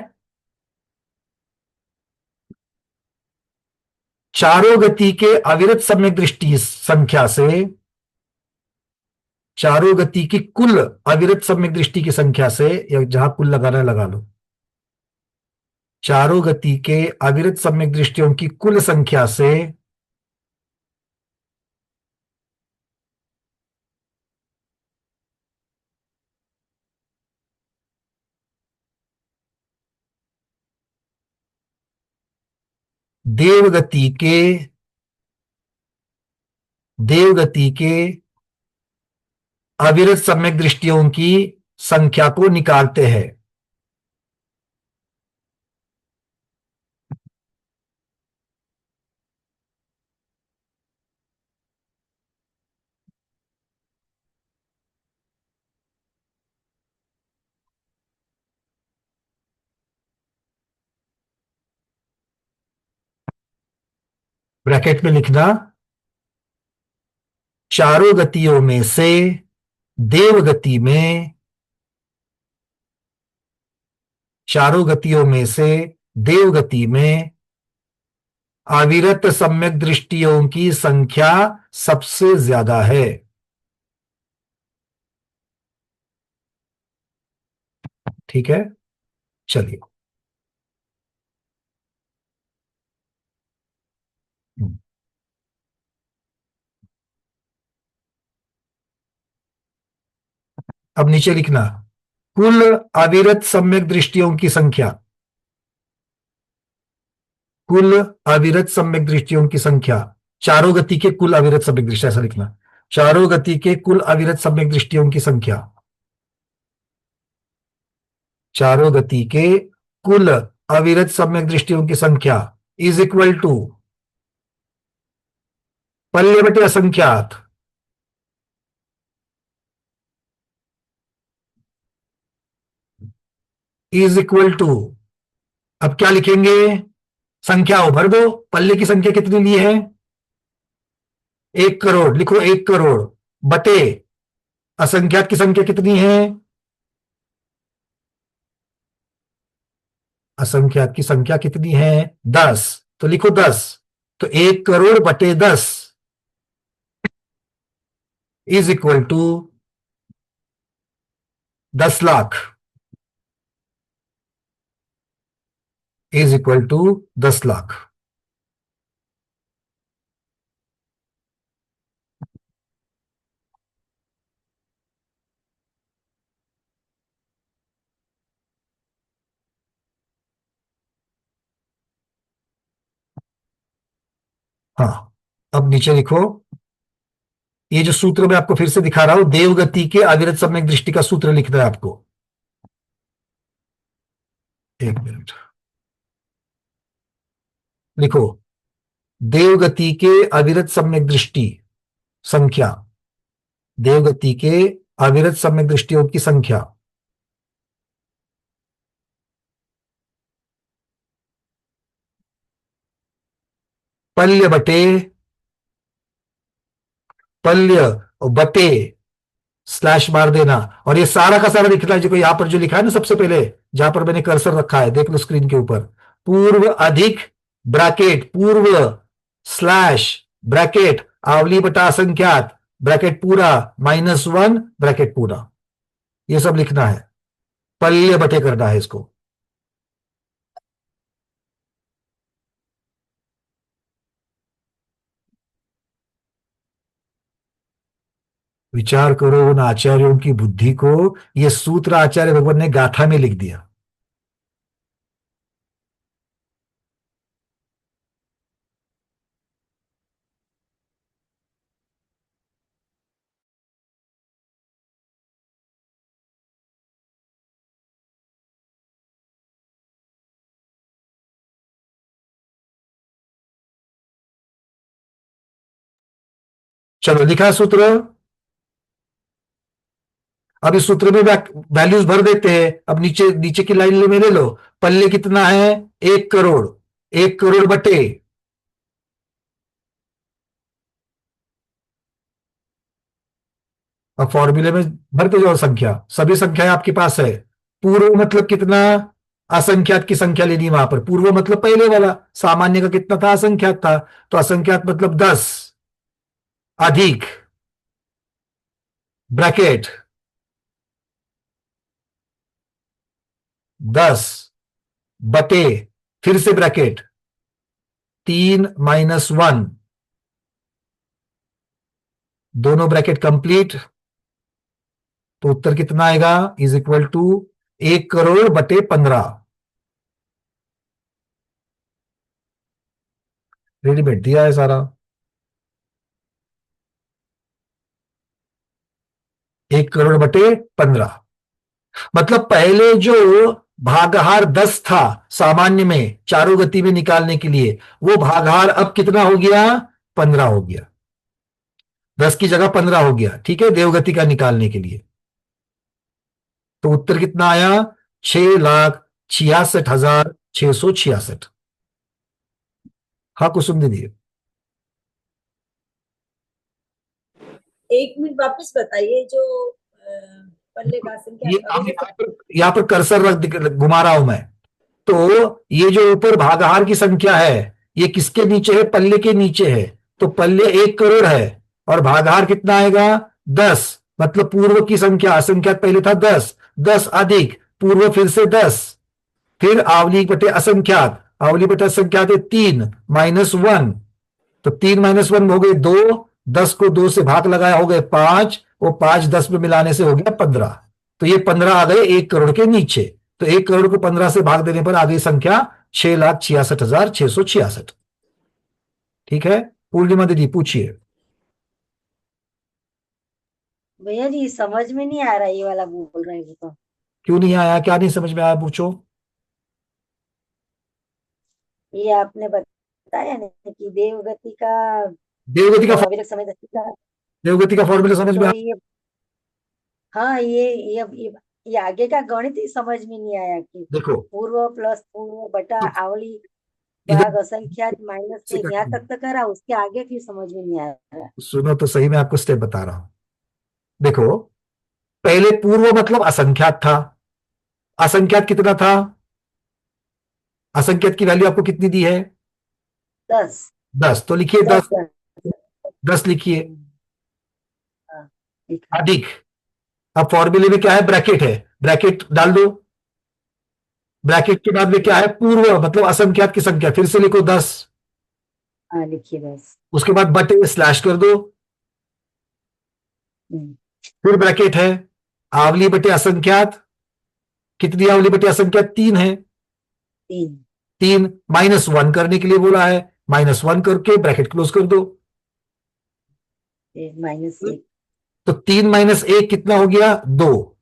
चारों गति के अविरत सम्यक दृष्टि संख्या से, चारों गति की कुल अविरत सम्यक दृष्टि की संख्या से, या जहां कुल लगाना है लगा लो, चारों गति के अविरत सम्यक दृष्टियों की कुल संख्या से देवगति के अविरत सम्यक दृष्टियों की संख्या को निकालते हैं। ब्रैकेट में लिखना, चारों गतियों में से देवगति में, चारों गतियों में से देवगति में अविरत सम्यक दृष्टियों की संख्या सबसे ज्यादा है। ठीक है, चलिए अब नीचे लिखना, कुल अविरत सम्यक दृष्टियों की संख्या, कुल अविरत सम्यक दृष्टियों की संख्या, चारों गति के कुल अविरत सम्यक दृष्टि, ऐसा लिखना, चारों गति के कुल अविरत सम्यक दृष्टियों की संख्या, चारों गति के कुल अविरत सम्यक दृष्टियों की संख्या इज इक्वल टू पल्य बटे असंख्यात, इज इक्वल टू, अब क्या लिखेंगे, संख्या भर दो, पल्ले की संख्या कितनी ली है, 1 करोड़, लिखो 1 करोड़ बटे असंख्यात की संख्या कितनी है, असंख्यात की संख्या कितनी है 10, तो लिखो 10, तो 1 करोड़ बटे 10 is equal to 10 lakh, is equal to 10 lakh. हाँ, अब नीचे लिखो, ये जो सूत्र मैं आपको फिर से दिखा रहा हूं, देवगति के अविरत सम्यक दृष्टि का सूत्र लिखना है आपको, 1 मिनट, लिखो, देवगति के अविरत सम्यक दृष्टि संख्या, देवगति के अविरत सम्यक दृष्टियों की संख्या पल्य बटे, पल्य और बटे स्लैश मार देना, और ये सारा का सारा लिखना है, जो यहां पर जो लिखा है ना सबसे पहले, जहां पर मैंने कर्सर रखा है, देख लो स्क्रीन के ऊपर, पूर्व अधिक ब्रैकेट, पूर्व स्लैश ब्रैकेट आवली बटा असंख्यात ब्रैकेट पूरा -1 ब्रैकेट पूरा, ये सब लिखना है, पल्य बटे करना है इसको। विचार करो उन आचार्यों की बुद्धि को, ये सूत्र आचार्य भगवान ने गाथा में लिख दिया। चलो लिखा सूत्र, अब इस सूत्र में वैल्यूज भर देते हैं। अब नीचे नीचे की लाइन में ले लो, पल्ले कितना है 1 करोड़, 1 करोड़ बटे, अब फॉर्मूले में भरते जाओ संख्या, सभी संख्याएं आपके पास है, पूर्व मतलब कितना, असंख्यात की संख्या लेनी है वहां पर, पूर्व मतलब पहले वाला, सामान्य का कितना था, असंख्यात था, तो असंख्यात मतलब 10 अधिक ब्रैकेट 10 बटे फिर से ब्रैकेट 3 - 1, दोनों ब्रैकेट कंप्लीट, तो उत्तर कितना आएगा, इज इक्वल टू 1 करोड़ बटे 15, रेडीमेड दिया है सारा, 1 करोड़ बटे 15, मतलब पहले जो भागहार 10 था सामान्य में चारों गति में निकालने के लिए, वो भागहार अब कितना हो गया, 15 हो गया, 10 की जगह 15 हो गया, ठीक है, देवगति का निकालने के लिए। तो उत्तर कितना आया, 6,66,666। हाँ कुसुम दीदी, एक मिनट वापस बताइए, जो पल्ले का संख्या यहाँ पर कर्सर घुमा रहा हूं मैं, तो ये जो ऊपर भागहार की संख्या है ये किसके नीचे है, पल्ले के नीचे है, तो पल्ले 1 करोड़ है और भागहार कितना आएगा 10, मतलब पूर्व की संख्या, असंख्यात पहले था 10, 10 अधिक पूर्व फिर से 10, फिर आवली बटे असंख्यात, आवली बटे असंख्यात है 3 -1, तो 3 -1 हो गए 2, 10 को 2 से भाग लगाया हो गए 5, वो 5 10 में मिलाने से हो गया 15, तो ये 15 आ गए 1 करोड़ के नीचे, तो 1 करोड़ को 15 से भाग देने पर आ गई संख्या 6,66,666। ठीक है, पूर्णिमा दीदी पूछिए। भैया जी समझ में नहीं आ रहा ये वाला बोल रहे हैं तो। क्यों नहीं आया, क्या नहीं समझ में आया, पूछो। ये आपने बताया ना कि देवगति का अविरत समय देवगति का फॉर्मूला समझ में तो ये, हाँ ये ये आगे का गणित ही समझ में नहीं आया कि देखो पूर्व प्लस पूर्व बटा तो आवली इधर भाग असंख्यात माइनस एक, यहाँ तक तो करा, उसके आगे फिर समझ में नहीं आ रहा। सुनो तो सही, मैं आपको स्टेप बता रहा हूं। देखो, पहले पूर्व मतलब असंख्यात था। असंख्यात कितना था? असंख्यात की वैल्यू आपको कितनी दी है? 10 10। तो लिखिए 10। 10 10 लिखिए। हाँ, ठीक है। अधिक, अब फॉर्मूले में क्या है? ब्रैकेट है, ब्रैकेट डाल दो। ब्रैकेट के बाद में क्या है? पूर्व मतलब असंख्यात की संख्या, फिर से लिखो 10। हाँ, लिखिए 10। उसके बाद बटे स्लैश कर दो। फिर ब्रैकेट है, आवली बटे असंख्यात। कितनी आवली बटे असंख्यात? 3 है। 3 3 -1 करने के लिए बोला है, -1 करके ब्रैकेट क्लोज कर दो। -1 तो 3 - 1 कितना हो गया? 2।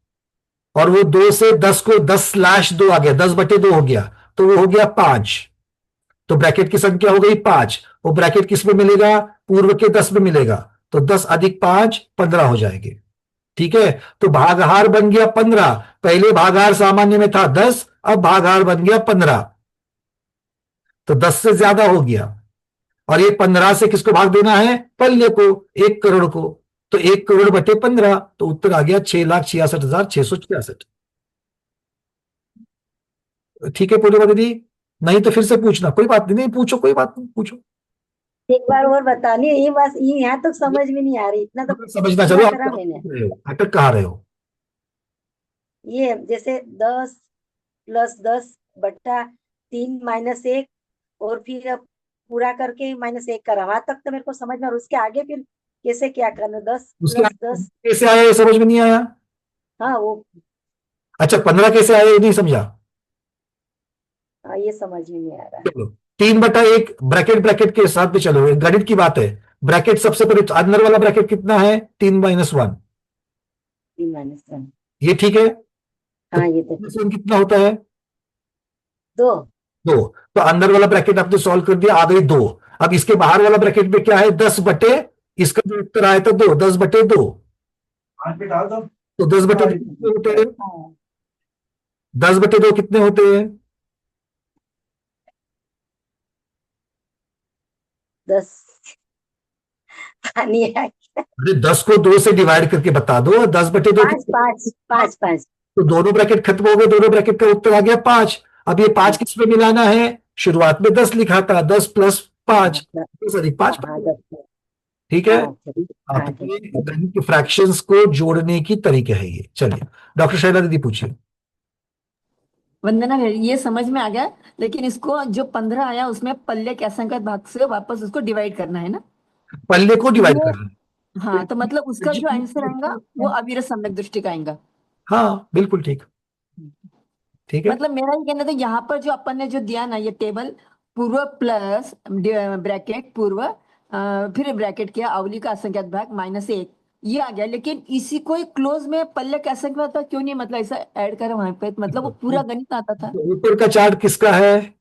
और वो 2 से 10 को 10/2 आ गया, 10/2 हो गया, तो वो हो गया 5। तो ब्रैकेट की संख्या हो गई 5। वो ब्रैकेट किस में मिलेगा? पूर्व के 10 में मिलेगा। तो 10 + 5 15 हो जाएंगे। ठीक है, तो भागहार बन गया 15। पहले भागहार सामान्य में था 10, अब भागहार बन गया 15। तो 10 से ज्यादा हो गया। और ये 15 से किसको भाग देना है? पल्ले को, 1 करोड़ को। तो 1 करोड़ बटे 15, तो उत्तर आ गया 6,66,666। ठीक है पूर्णिमा दीदी? नहीं तो फिर से पूछना, कोई बात नहीं, नहीं पूछो, कोई बात नहीं, पूछो। एक बार और बतानी, ये बात ये यहाँ तक समझ में नहीं आ रही, इतना तो समझना पूरा चलो, आप करा मैंने। अटक कहाँ रहे हो? ये जैसे 10 + 10 बटा 3 -1, और फिर अब पूरा करके -1 करा, वहां तक तो मेरे को समझ में, और उसके आगे फिर कैसे क्या करना? 10 उसके + आगे 10। कैसे आया ये समझ में नहीं आया? हाँ, वो अच्छा, 15 कैसे आया ये नहीं समझा? ये समझ में नहीं आ रहा। चलो, 3/1 ब्रैकेट, ब्रैकेट के साथ में चलो, गणित की बात है। ब्रैकेट सबसे पहले अंदर वाला ब्रैकेट कितना है? 3 - 1। 3 - 1, ये ठीक है? तो हाँ ये तो -1 कितना होता है? 2। 2। तो अंदर वाला ब्रैकेट आपने सॉल्व कर दिया, आ गई 2। अब इसके बाहर वाला ब्रैकेट में क्या है? 10 बटे, इसका जो उत्तर आया था 2, 10/2। तो 10/2 कितने होते हैं? 10/2 कितने होते हैं? 10 पानी है। अरे 10 को 2 से डिवाइड करके बता दो। 10/2 5 तो दोनों ब्रैकेट खत्म हो गए, दोनों ब्रैकेट का उत्तर आ गया 5। अब ये 5 किस में मिलाना है? शुरुआत में 10 लिखा था, 10 + 5, 5। ठीक है, आपके गणित के फ्रैक्शंस को जोड़ने की तरीके है ये। चलिए डॉक्टर शैला दीदी पूछिए। वंदना, ये समझ में आ गया, लेकिन इसको जो 15 आया उसमें पल्ले के असंख्यात भाग से वापस उसको डिवाइड करना है ना? पल्ले को डिवाइड वो करना है। हाँ, तो मतलब उसका जो आंसर आएगा वो अविरत सम्यक दृष्टि का आएगा। हाँ बिल्कुल ठीक। ठीक है, मतलब मेरा ये कहना था, यहाँ पर जो अपन ने जो दिया ना ये टेबल, पूर्व प्लस ब्रैकेट पूर्व, फिर ब्रैकेट किया अवली का असंख्यात भाग -1, ये आ गया। लेकिन इसी को क्लोज में पल्ले का असंख्यात भाग क्यों नहीं, मतलब ऐसा ऐड करा वहां पे, मतलब वो पूरा गणित आता था। ऊपर का चार्ट किसका है?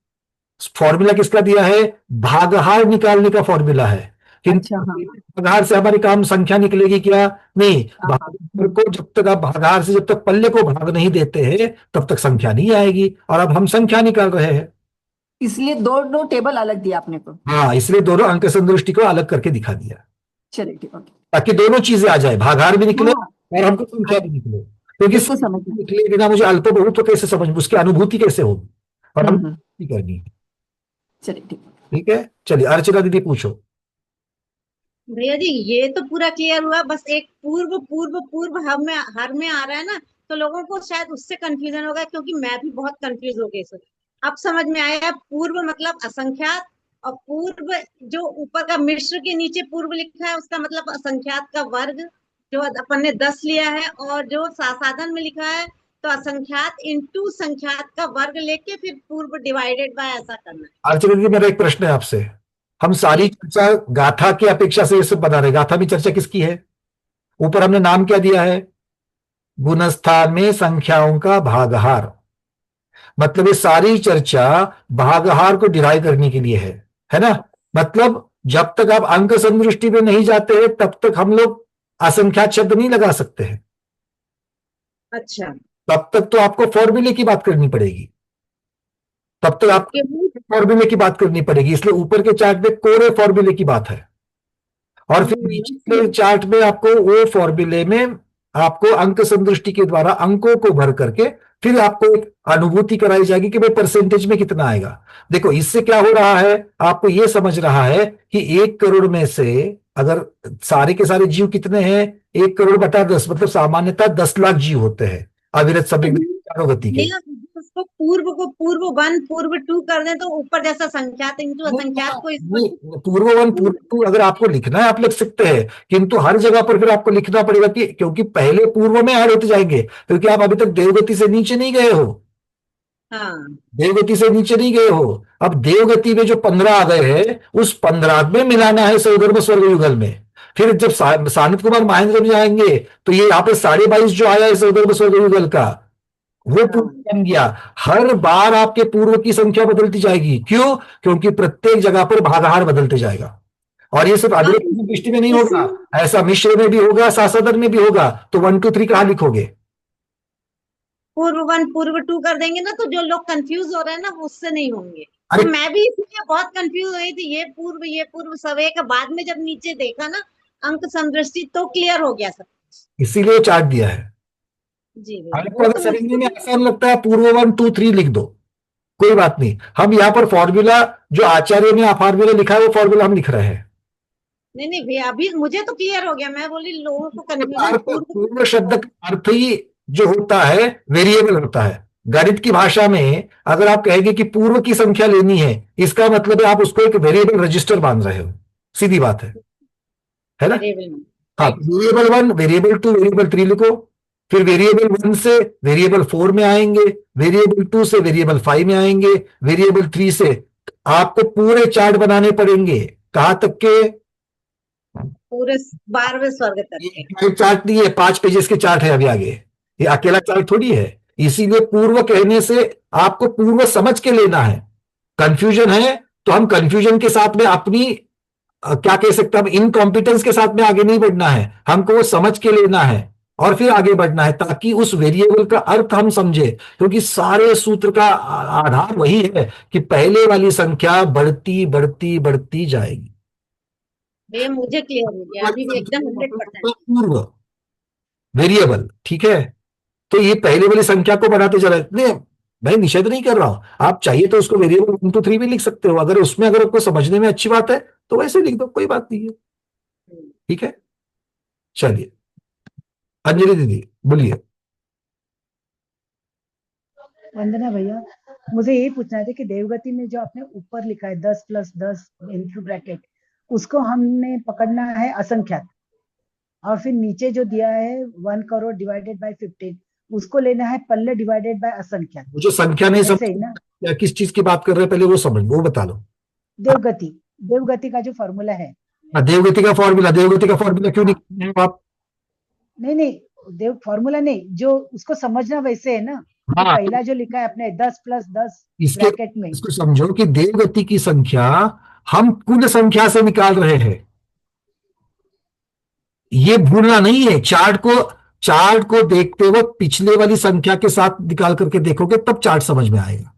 फॉर्मूला किसका दिया है? भागहार निकालने का फॉर्मूला है। किंतु अच्छा, हाँ भागहार से हमारी काम संख्या निकलेगी क्या? नहीं। हाँ भागहार को जब तक आप भागहार से जब तक पल्ले को भाग नहीं देते हैं तब तक संख्या नहीं आएगी, और अब हम संख्या निकाल रहे हैं। इसलिए दो दो टेबल अलग दिया आपने को। हाँ, इसलिए दोनों अंक संदृष्टि को अलग करके दिखा दिया, चलिए ठीक, ओके। ताकि दोनों चीजें आ जाए, भागहार भी निकले हाँ, और हमको संख्या भी निकले। क्योंकि बिल्कुल समझ में। निकले बिना मुझे अल्प बहुत तो कैसे समझ, उसकी अनुभूति कैसे होगी, और हम हम्म। करनी है। चलिए ठीक। ठीक है, चलिए अर्चना दीदी पूछो। भैया जी, ये तो पूरा क्लियर हुआ, बस एक पूर्व पूर्व पूर्व हर में आ रहा है ना, तो लोगों को शायद उससे कंफ्यूजन होगा, क्योंकि मैं भी बहुत कंफ्यूज हो गई इससे। अब समझ में आया, पूर्व मतलब असंख्यात, और पूर्व जो ऊपर का मिश्र के नीचे पूर्व लिखा है उसका मतलब असंख्यात का वर्ग, जो अपन ने 10 लिया है, और जो साधन में लिखा है तो असंख्यात इंटू संख्यात का वर्ग लेके फिर पूर्व डिवाइडेड बाय ऐसा करना है। अर्चना दीदी मेरा एक प्रश्न है आपसे। हम सारी चर्चा गाथा की अपेक्षा से ये सब बता रहे, गाथा में चर्चा किसकी है? ऊपर हमने नाम क्या दिया है? गुणस्थान में संख्याओं का भागहार। मतलब ये सारी चर्चा भागहार को डिराइव करने के लिए है ना? मतलब जब तक आप अंक संदृष्टि में नहीं जाते हैं तब तक हम लोग असंख्यात शब्द नहीं लगा सकते हैं। अच्छा, तब तक तो आपको फॉर्मूले की बात करनी पड़ेगी, तब तक आपको फॉर्मूले की बात करनी पड़ेगी। इसलिए ऊपर के चार्ट में कोरे फॉर्मूले की बात है, और फिर नीचे के चार्ट में आपको वो फॉर्मूले में आपको अंक संदृष्टि के द्वारा अंकों को भर करके फिर आपको एक अनुभूति कराई जाएगी कि भाई परसेंटेज में कितना आएगा। देखो इससे क्या हो रहा है, आपको ये समझ रहा है कि 1 करोड़ में से अगर सारे के सारे जीव कितने हैं, 1 करोड़/10, मतलब सामान्यतः 10 लाख जीव होते हैं अविरत समय चारों गति के। उसको पूर्व को पूर्व 1 पूर्व 2 कर दें तो ऊपर जैसा संख्यात इंटू असंख्यात को इसको पूर्व 1 पूर्व 2 अगर आपको लिखना है आप लिख सकते हैं, किंतु हर जगह पर फिर आपको लिखना पड़ेगा कि क्योंकि पहले पूर्व में ऐड होते जाएंगे, क्योंकि आप अभी तक देवगति से नीचे नहीं गए हो। हाँ, देवगति से नीचे नहीं गए हो। अब देवगति में जो 15 आ गए हैं उस 15 में मिलाना है सौधर्म स्वर्ग युगल में। फिर जब सानत कुमार महेंद्र में जाएंगे तो ये यहाँ पे 22.5 जो आया है सौधर्म स्वर्ग युगल का, वो पूर्व बन गया। हर बार आपके पूर्व की संख्या बदलती जाएगी। क्यों? क्योंकि प्रत्येक जगह पर भागाहार बदलते जाएगा। और ये सिर्फ अविरत दृष्टि में नहीं होगा, ऐसा मिश्र में भी होगा, सासदर में भी होगा। तो 1 2 3 कहाँ लिखोगे? पूर्व 1 पूर्व 2 कर देंगे ना, तो जो लोग कंफ्यूज हो रहे हैं ना उससे नहीं होंगे। अरे तो मैं भी इसलिए बहुत कंफ्यूज हुई थी, ये पूर्व सब एक। बाद में जब नीचे देखा ना अंक संदृष्टि तो क्लियर हो गया सब। इसीलिए चार्ट दिया है। जी आपको अगर समझने में आसान लगता है पूर्व 1 2 3 लिख दो, कोई बात नहीं। हम यहाँ पर फॉर्मूला जो आचार्य ने फॉर्मूला लिखा है वो फॉर्मूला हम लिख रहे हैं। नहीं भैया, अभी मुझे तो क्लियर हो गया। मैं बोली लोगों को कंफ्यूजन। पूर्व शब्द का अर्थ ही जो होता है वेरिएबल होता है। गणित की भाषा में अगर आप कहेंगे कि पूर्व की संख्या लेनी है, इसका मतलब है आप उसको एक वेरिएबल रजिस्टर मान रहे हो। सीधी बात है ना? हाँ, वेरिएबल 1 वेरिएबल 2 वेरिएबल 3 लिखो, फिर वेरिएबल 1 से वेरिएबल 4 में आएंगे, वेरिएबल 2 से वेरिएबल 5 में आएंगे, वेरिएबल 3 से आपको पूरे चार्ट बनाने पड़ेंगे। कहां तक के? पूरे 12वें स्वर्ग तक। चार्ट नहीं है, 5 पेजेस के चार्ट है अभी आगे, ये अकेला चार्ट थोड़ी है। इसीलिए पूर्व कहने से आपको पूर्व समझ के लेना है। कंफ्यूजन है तो हम कंफ्यूजन के साथ में अपनी क्या कह सकते हैं, हम इनकॉम्पिटेंस के साथ में आगे नहीं बढ़ना है, हमको वो समझ के लेना है और फिर आगे बढ़ना है, ताकि उस वेरिएबल का अर्थ हम समझे। क्योंकि सारे सूत्र का आधार वही है कि पहले वाली संख्या बढ़ती बढ़ती बढ़ती जाएगी। ये मुझे क्लियर हो गया अभी भी एकदम 100%। पूर्व वेरिएबल, ठीक है। तो ये पहले वाली संख्या को बढ़ाते चला, मैं निषेध नहीं कर रहा हूं। आप चाहिए तो उसको वेरिएबल 1 2 3 भी लिख सकते हो। अगर उसमें अगर आपको समझने में अच्छी बात है तो वैसे लिख दो, कोई बात नहीं है। ठीक है, चलिए अंजलि दीदी बोलिए। वंदना भैया, मुझे यही पूछना था कि देवगति में जो आपने ऊपर लिखा है 10 + 10 इंटू ब्रैकेट, उसको हमने पकड़ना है असंख्यात, और फिर नीचे जो दिया है 1 करोड़ डिवाइडेड बाय 15, उसको लेना है पल्ले डिवाइडेड बाय असंख्यात। जो संख्या नहीं समझ ना, या किस चीज की बात कर रहे हैं पहले वो समझ, वो बता लो। देवगति का जो फॉर्मूला है। देवगति का फॉर्मूला क्यों नहीं आप? नहीं फॉर्मूला नहीं, जो उसको समझना वैसे है ना। हाँ, तो पहला जो लिखा है अपने 10 + 10 ब्रैकेट में, इसको समझो कि देवगति की संख्या हम कुल संख्या से निकाल रहे हैं, ये भूलना नहीं है। चार्ट को देखते वक्त पिछले वाली संख्या के साथ निकाल करके देखोगे तब चार्ट समझ में आएगा।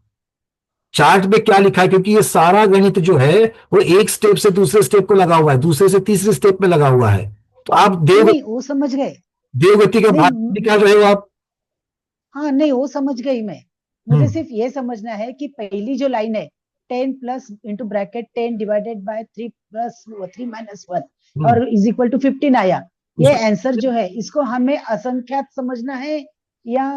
चार्ट में क्या लिखा है, क्योंकि ये सारा गणित जो है वो एक स्टेप से दूसरे स्टेप को लगा हुआ है, दूसरे से तीसरे स्टेप में लगा हुआ है। तो आप वो समझ गए, देवगति का भाग निकाल रहे हो आप। हाँ नहीं, वो समझ गई मैं। मुझे सिर्फ ये समझना है कि पहली जो लाइन है 10 plus into bracket 10 divided by 3 plus 3 minus 1 और इज इक्वल टू 15 आया। ये आंसर जो है इसको हमें असंख्यात समझना है या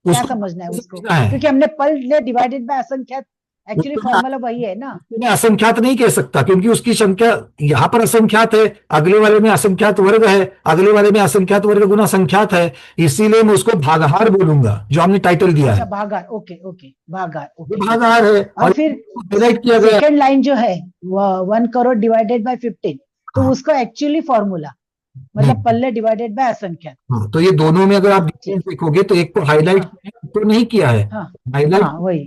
क्या समझना है उसको? क्योंकि हमने पल डिवाइडेड बाय असंख्यात, एक्चुअली फॉर्मूला वही है ना। मैं असंख्यात नहीं कह सकता क्योंकि उसकी संख्या यहाँ पर असंख्यात है, अगले वाले में असंख्यात वर्ग है, अगले वाले में असंख्यात वर्ग गुना संख्यात है, इसीलिए मैं उसको भागाहार बोलूंगा जो हमने टाइटल दिया है। भागाहार, ओके भागाहार है। और फिर सेकंड लाइन जो है 1 करोड़ डिवाइडेड बाय 15, तो उसको एक्चुअली फॉर्मूला मतलब पल्ले डिवाइडेड बाय असंख्यात। हाँ, तो ये दोनों में अगर आप देखोगे तो एक को हाईलाइट तो नहीं किया है, हाईलाइट वही,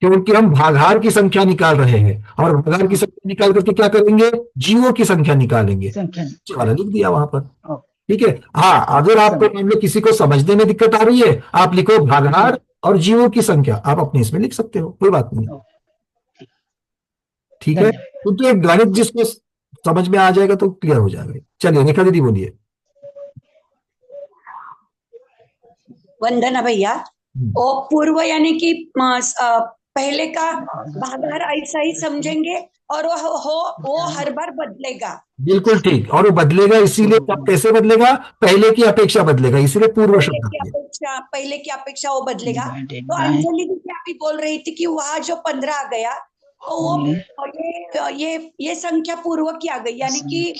क्योंकि हम भागाहार की संख्या निकाल रहे हैं और भागाहार की संख्या निकाल करके क्या करेंगे, जीवों की संख्या निकालेंगे। वाला लिख दिया वहां पर। ठीक है। हाँ, अगर आपको मान लो किसी को समझने में दिक्कत आ रही है, आप लिखो भागहार और जीवों की संख्या, आप अपने इसमें लिख सकते हो, कोई बात नहीं। ठीक है, क्योंकि एक गणित जिसको समझ में आ जाएगा तो क्लियर हो जाएगा। चलिए निखा दीदी बोलिए। वंदना भैया, वो पूर्व यानी कि पहले का भागाहार ऐसा ही समझेंगे और वो हर बार बदलेगा। बिल्कुल ठीक, और वो बदलेगा इसीलिए, कैसे बदलेगा? पहले की अपेक्षा बदलेगा, इसीलिए पूर्व शब्द। पहले की अपेक्षा वो बदलेगा। तो अंजलि भी क्या भी बोल रही थी कि वहां जो 15 आ गया, तो वो ये संख्या पूर्व की आ गई, यानी कि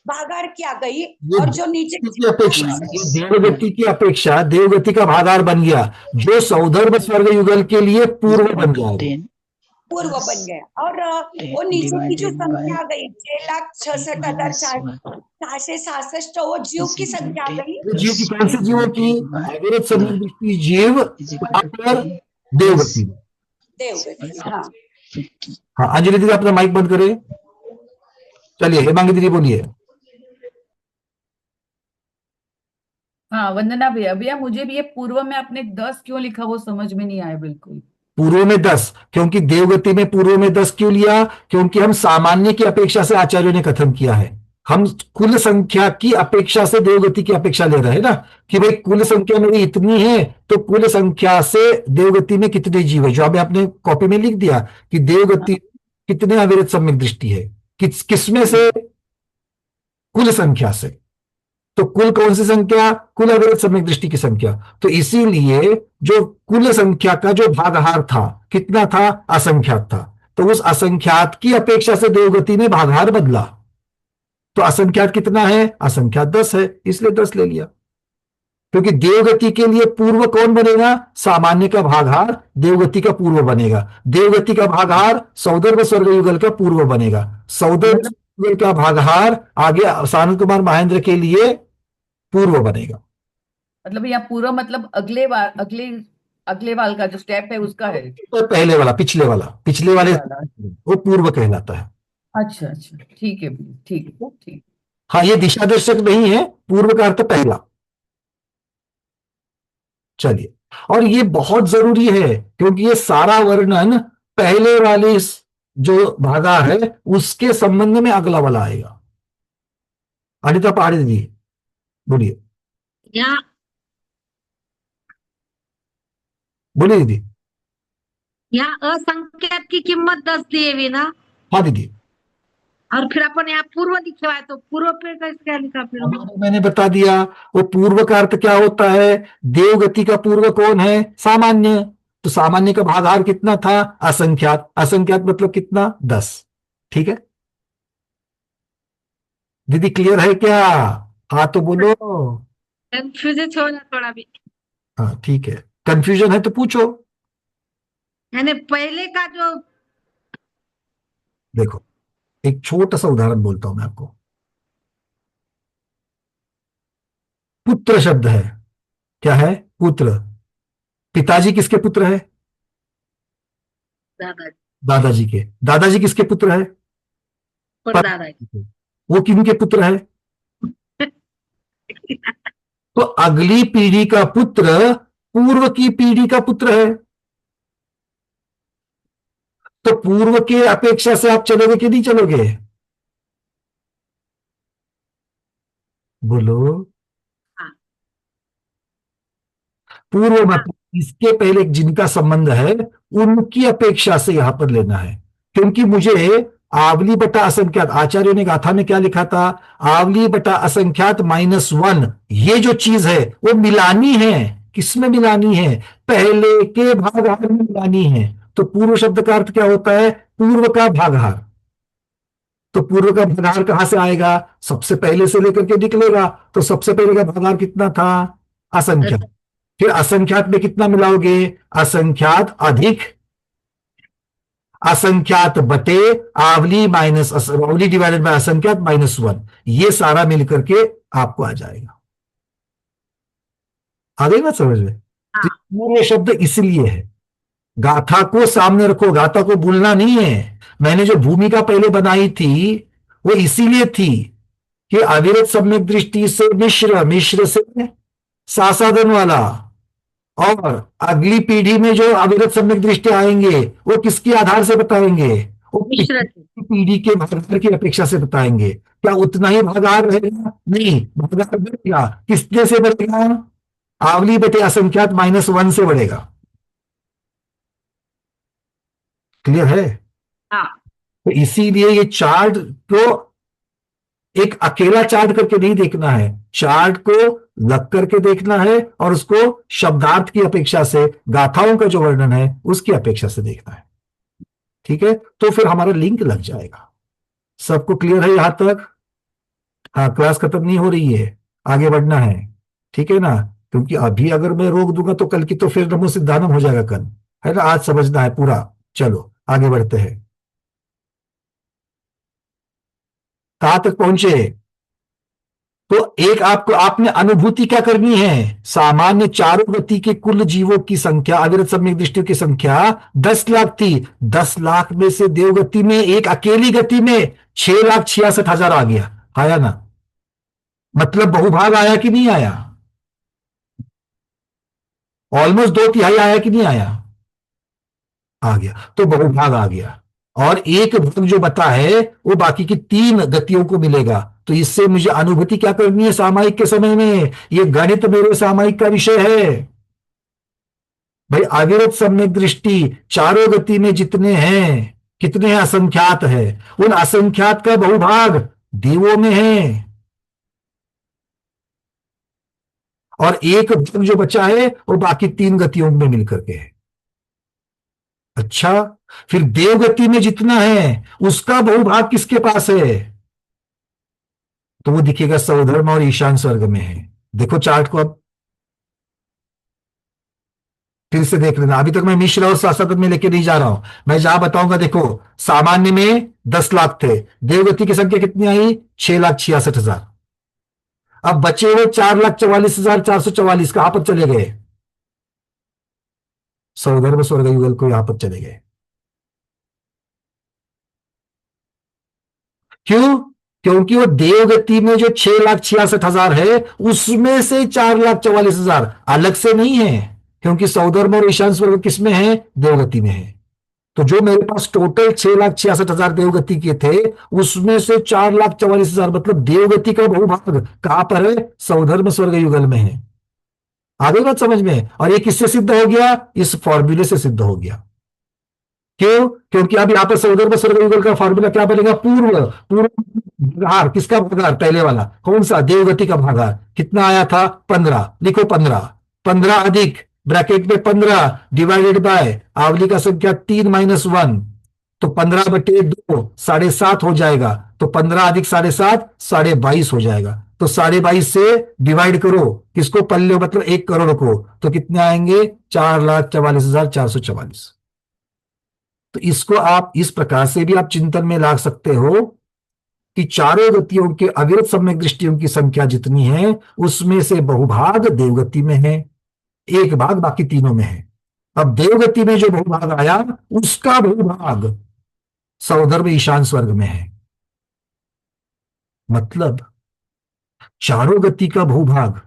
भागाहार की आ गई, और जो नीचे की अपेक्षा, देवगति की अपेक्षा देवगति का भागाहार बन गया, जो सौधर्म स्वर्ग युगल के लिए पूर्व बन जाएगा, पूर्व बन गया। और वो नीचे की जो संख्या आ गई 6,66,666, वो जीव की संख्या आ गई। जीव की कौन सी जीवों की? अविरत सम्यक दृष्टि जीव देवगति। हाँ। हाँ, अंजलि दीदी अपना माइक बंद करें। चलिए हेमांगी दीदी बोलिए। हाँ वंदना भैया, भैया मुझे भी ये पूर्व में आपने 10 क्यों लिखा वो समझ में नहीं आया बिल्कुल। पूर्व में 10, क्योंकि देवगति में पूर्व में 10 क्यों लिया? क्योंकि हम सामान्य की अपेक्षा से आचार्यों ने कथन किया है, हम कुल संख्या की अपेक्षा से देवगति की अपेक्षा ले रहे हैं ना, कि भाई कुल संख्या मेरी इतनी है तो कुल संख्या से देवगति में कितने जीव है, जो अभी आपने कॉपी में लिख दिया कि देवगति कितने अविरत सम्यक दृष्टि है, किसमें से? कुल संख्या से। तो कुल कौन सी संख्या? कुल अविरत सम्यक दृष्टि की संख्या। तो इसीलिए जो कुल संख्या का जो भागहार था कितना था? असंख्यात था। तो उस असंख्यात की अपेक्षा से देवगति में भागहार बदला। तो असंख्यात कितना है? असंख्यात 10 है, इसलिए 10 ले लिया। क्योंकि देवगति के लिए पूर्व कौन बनेगा? सामान्य का भागहार देवगति का पूर्व बनेगा। देवगति का भागहार सौधर्म स्वर्ग युगल का पूर्व बनेगा। सौधर्म युगल का भागहार आगे सानंद कुमार महेंद्र के लिए पूर्व बनेगा। मतलब यहाँ पूर्व मतलब अगले वाल का जो स्टेप है उसका है, तो पहले वाला, पिछले वाले वो पूर्व कहलाता है। अच्छा अच्छा, ठीक है ठीक है ठीक। हाँ, ये दिशा दर्शक नहीं है, पूर्व का अर्थ पहला। चलिए, और ये बहुत जरूरी है क्योंकि ये सारा वर्णन पहले वाले जो भागा है उसके संबंध में अगला वाला आएगा। अनिता पहाड़ी दीदी बोलिए। बोलिए दीदी। यहाँ असंख्यात की कीमत 10 दी है ना? हाँ दीदी। और फिर अपन यहाँ पूर्व लिखा है, तो पूर्व पे कैसे क्या लिखा फिर? मैंने बता दिया, वो पूर्व का अर्थ क्या होता है? देवगति का पूर्व कौन है? सामान्य। तो सामान्य का भागहार कितना था? असंख्यात। असंख्यात मतलब कितना? 10। ठीक है दीदी, क्लियर है क्या? हाँ तो बोलो। कंफ्यूजन छोड़ना थोड़ा भी। हाँ ठीक है, कंफ्यूजन है तो पूछो। यानी पहले का जो, देखो एक छोटा सा उदाहरण बोलता हूं मैं आपको। पुत्र शब्द है, क्या है? पुत्र। पिताजी किसके पुत्र है? दादाजी के। दादाजी किसके पुत्र है? परदादा। वो किनके पुत्र है? तो अगली पीढ़ी का पुत्र पूर्व की पीढ़ी का पुत्र है। तो पूर्व के अपेक्षा से आप चलोगे कि नहीं चलोगे? बोलो। पूर्व मतलब इसके पहले जिनका संबंध है उनकी अपेक्षा से यहां पर लेना है, क्योंकि मुझे आवली बटा असंख्यात, आचार्यों ने गाथा में क्या लिखा था? आवली बटा असंख्यात -1, ये जो चीज है वो मिलानी है। किसमें मिलानी है? पहले के भागहार में मिलानी है। तो पूर्व शब्द का अर्थ क्या होता है? पूर्व का भागहार। तो पूर्व का भागहार कहां से आएगा? सबसे पहले से लेकर के निकलेगा। तो सबसे पहले का भागहार कितना था? असंख्यात। फिर असंख्यात में कितना मिलाओगे? असंख्यात अधिक असंख्यात बटे आवली माइनस आवली डिवाइडेड बाय असंख्यात -1, ये सारा मिलकर के आपको आ जाएगा। आ गई बात समझ में? तो पूर्व शब्द इसलिए है, गाथा को सामने रखो, गाथा को भूलना नहीं है। मैंने जो भूमिका पहले बनाई थी वो इसीलिए थी कि अविरत सम्यक दृष्टि से मिश्र, मिश्र से सासाधन वाला, और अगली पीढ़ी में जो अविरत सम्यक दृष्टि आएंगे वो किसके आधार से बताएंगे? वो पिछली पीढ़ी के भागाकार की अपेक्षा से बताएंगे। क्या उतना ही भागाकार रहेगा? नहीं, भागाकार बढ़ेगा। किसने से बढ़ेगा? आवली बटे असंख्यात -1 से बढ़ेगा। क्लियर है? हाँ। तो इसीलिए ये चार्ट को एक अकेला चार्ट करके नहीं देखना है, चार्ट को लग करके देखना है और उसको शब्दार्थ की अपेक्षा से, गाथाओं का जो वर्णन है उसकी अपेक्षा से देखना है। ठीक है, तो फिर हमारा लिंक लग जाएगा। सबको क्लियर है यहां तक? हाँ, क्लास खत्म नहीं हो रही है, आगे बढ़ना है। ठीक है ना? क्योंकि अभी अगर मैं रोक दूंगा तो कल की तो फिर नमो सिद्धानम हो जाएगा कल, है ना? आज समझना है पूरा। चलो आगे बढ़ते हैं। कहां तक पहुंचे? तो एक आपको, आपने अनुभूति क्या करनी है? सामान्य चारों गति के कुल जीवों की संख्या, अविरत सम्यक दृष्टियों की संख्या 10 लाख थी। 10 लाख में से देवगति में एक अकेली गति में 6,66,000 आ गया। आया ना? मतलब बहुभाग आया कि नहीं आया? ऑलमोस्ट 2/3 आया कि नहीं आया? आ गया। तो बहुभाग आ गया, और एक भाग जो बता है वो बाकी की 3 गतियों को मिलेगा। तो इससे मुझे अनुभूति क्या करनी है सामायिक के समय में? ये गणित मेरे सामायिक का विषय है भाई। अविरत सम्यक दृष्टि चारों गति में जितने हैं, कितने हैं? असंख्यात है। उन असंख्यात का बहुभाग देवों में है, और एक भाग जो बचा है वो बाकी 3 गतियों में मिलकर के है। अच्छा, फिर देवगति में जितना है उसका बहुभाग किसके पास है? तो वो दिखेगा सौधर्म और ईशान स्वर्ग में है। देखो चार्ट को, अब फिर से देख लेना। अभी तक मैं मिश्र और सासाधन में लेके नहीं जा रहा हूं, मैं जहां बताऊंगा। देखो, सामान्य में 10 लाख थे, देवगति की संख्या कितनी आई? 6,66,000। अब बचे हुए 4,44,444 कहां पर चले गए? सौधर्म स्वर्ग युगल को यहां पर चले गए। क्यों? क्योंकि वो देवगति में जो 6,66,000 है उसमें से 4,44,000 अलग से नहीं है, क्योंकि सौधर्म और ईशान स्वर्ग किसमें है? देवगति में है। तो जो मेरे पास टोटल 6,66,000 देवगति के थे उसमें से 4,44,000 मतलब देवगति का बहुभाग कहां पर है? सौधर्म स्वर्ग युगल में है। आ गई बात समझ में? और ये किससे सिद्ध हो गया? इस फॉर्मूले से सिद्ध हो गया। क्यों? क्योंकि अब यहां पर सौधर्म स्वर्ग युगल का फॉर्मूला क्या बनेगा? पूर्व भागार। किसका भागार? पहले वाला। कौन सा? देवगति का भागार। कितना आया था? 15। लिखो 15। 15 अधिक ब्रैकेट में 15 डिवाइडेड बाय आवली का संख्या 3 - 1, तो 15/2 7.5 हो जाएगा। तो 15 अधिक 7.5 22.5 हो जाएगा। तो 22.5 से डिवाइड करो किसको? पल्ले, मतलब 1 करोड़ को। तो कितने आएंगे? 4,44,444। तो इसको आप इस प्रकार से भी आप चिंतन में ला सकते हो कि चारों गतियों के अविरत सम्यक दृष्टियों की संख्या जितनी है उसमें से बहुभाग देवगति में है, एक भाग बाकी तीनों में है। अब देवगति में जो बहुभाग आया उसका बहुभाग सौधर्म ईशान स्वर्ग में है। मतलब चारों गति का बहुभाग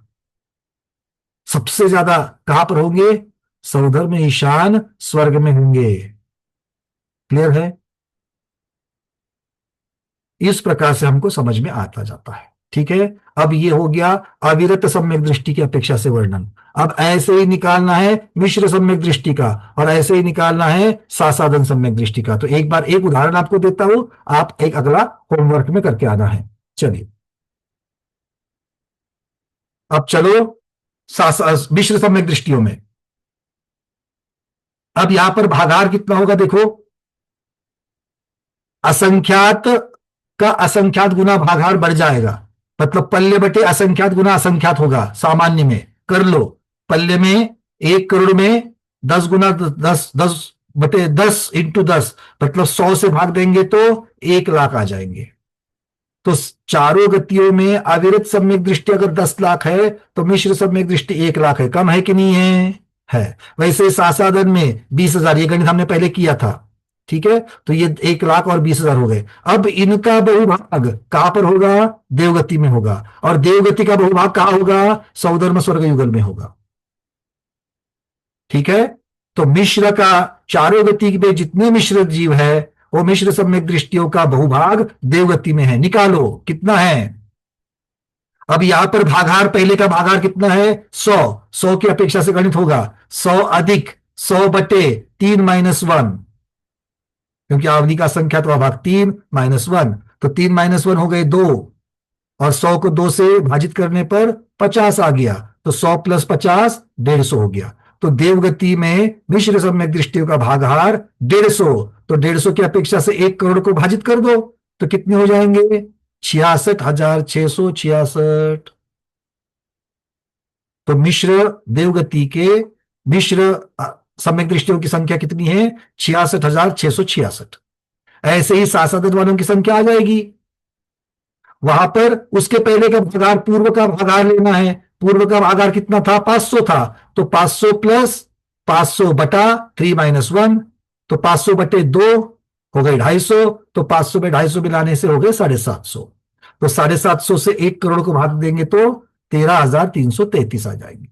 सबसे ज्यादा कहां पर होंगे? सौधर्म ईशान स्वर्ग में होंगे। क्लियर है? इस प्रकार से हमको समझ में आता जाता है। ठीक है, अब ये हो गया अविरत सम्यक दृष्टि की अपेक्षा से वर्णन। अब ऐसे ही निकालना है मिश्र सम्यक दृष्टि का, और ऐसे ही निकालना है सासाधन सम्यक दृष्टि का। तो एक बार एक उदाहरण आपको देता हूं, आप एक अगला होमवर्क में करके आना है। चलिए अब चलो मिश्र सम्यक दृष्टियों में। अब यहां पर भागार कितना होगा? देखो, असंख्यात का असंख्यात गुना भागार बढ़ जाएगा, मतलब पल्ले बटे असंख्यात गुना असंख्यात होगा। सामान्य में कर लो, पल्ले में 1 करोड़ में 10 गुना 10 बटे 10 × 10 मतलब 100 से भाग देंगे तो 1 लाख आ जाएंगे। तो चारों गतियों में अविरत सम्यक दृष्टि अगर 10 लाख है तो मिश्र सम्यक दृष्टि 1 लाख है। कम है कि नहीं है? है। वैसे सासाधन में 20,000, ये गणित हमने पहले किया था। ठीक है, तो ये 1,20,000 हो गए। अब इनका बहुभाग कहां पर होगा? देवगति में होगा। और देवगति का बहुभाग कहां होगा? सौधर्म स्वर्ग युगल में होगा। ठीक है, तो मिश्र का चारों गति में जितने मिश्र जीव है वो मिश्र सम्यक दृष्टियों का बहुभाग देवगति में है। निकालो कितना है। अब यहां पर भागाहार, पहले का भागाहार कितना है? 100 की अपेक्षा से गणित होगा 100 अधिक 100/3 - 1, क्योंकि आवली का संख्या तो अभाग 3 - 1, तो 3 - 1 हो गए 2, और 100 को 2 से विभाजित करने पर 50 आ गया, तो 100 + 50 150 हो गया। तो देवगति में मिश्र सम्यक दृष्टियों का भागाहार 150, तो 150 की अपेक्षा से 1 करोड़ को भाजित कर दो, तो कितने हो जाएंगे? 66,666। तो मिश्र देवगति के मिश्र सम्यक दृष्टियों की संख्या कितनी है? 66,666। ऐसे ही सासादन वालों की संख्या आ जाएगी। वहां पर उसके पहले का भागाहार, पूर्व का भागाहार लेना है। पूर्व का भागाहार कितना था? 500 था, तो 500 + 500/3 - 1, तो 500/2 हो गए 250, तो 500 में 250 मिलाने से हो गए 750। तो 750 से 1 करोड़ को भाग देंगे तो 13,333 आ जाएंगे।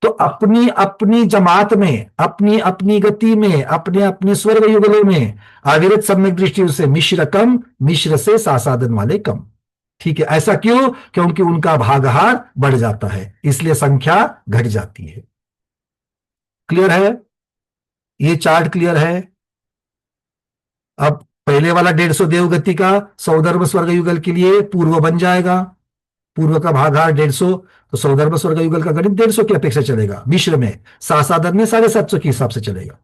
तो अपनी अपनी जमात में, अपनी अपनी गति में, अपने अपने स्वर्ग युगलों में अविरत सम्यक दृष्टियों से मिश्र कम, मिश्र से सासादन वाले कम। ठीक है, ऐसा क्यों? क्योंकि उनका भागाहार बढ़ जाता है, इसलिए संख्या घट जाती है। क्लियर है? ये चार्ट क्लियर है? अब पहले वाला 150 देवगति का सौधर्म स्वर्ग युगल के लिए पूर्व बन जाएगा। पूर्व का भागाहार 150, तो सौधर्म स्वर्ग युगल का गणित 150 की अपेक्षा चलेगा। मिश्र में सासादन में 750 के हिसाब से चलेगा।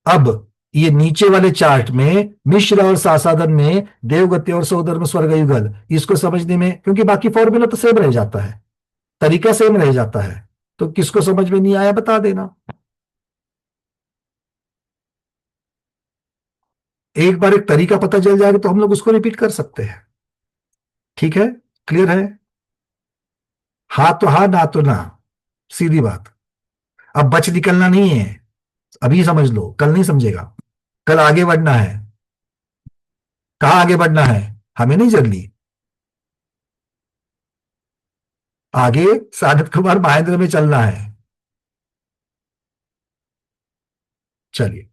अब ये नीचे वाले चार्ट में मिश्र और सासादन में देवगति और सौधर्म स्वर्ग युगल, इसको समझने में, क्योंकि बाकी फॉर्मूला तो सेम रह जाता है, तरीका सेम रह जाता है, तो किसको समझ में नहीं आया बता देना। एक बार एक तरीका पता चल जाएगा तो हम लोग उसको रिपीट कर सकते हैं। ठीक है, क्लियर है? हाँ तो हाँ, ना तो ना, सीधी बात। अब बच निकलना नहीं है, अभी समझ लो, कल नहीं समझेगा। कल आगे बढ़ना है। कहां आगे बढ़ना है? हमें नहीं जल्दी, आगे सानत कुमार महेंद्र में चलना है। चलिए,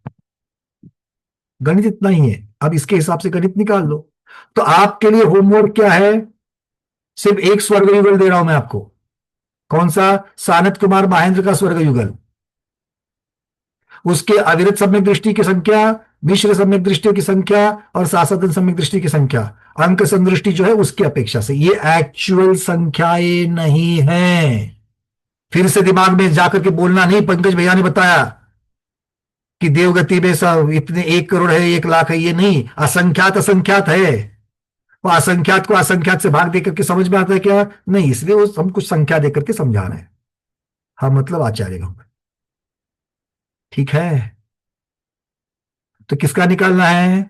गणित इतना ही है, अब इसके हिसाब से गणित निकाल लो। तो आपके लिए होमवर्क क्या है? सिर्फ एक स्वर्ग युगल दे रहा हूं मैं आपको। कौन सा? सानत कुमार महेंद्र का स्वर्ग युगल, उसके अविरत सम्यक दृष्टि की संख्या, मिश्र सम्यक दृष्टियों की संख्या और सासादन सम्यक दृष्टि की संख्या, अंक संदृष्टि जो है उसकी अपेक्षा से। ये एक्चुअल संख्याएं नहीं है। फिर से दिमाग में जाकर के बोलना नहीं, पंकज भैया ने बताया कि देवगति में सब इतने 1 करोड़ है, 1 लाख है, ये नहीं। असंख्यात असंख्यात है, वो असंख्यात को असंख्यात से भाग देकर के समझ में आता है क्या? नहीं, इसलिए वो हम कुछ संख्या देकर के समझा रहे हैं। हम मतलब आचार्य गण। ठीक है, तो किसका निकालना है?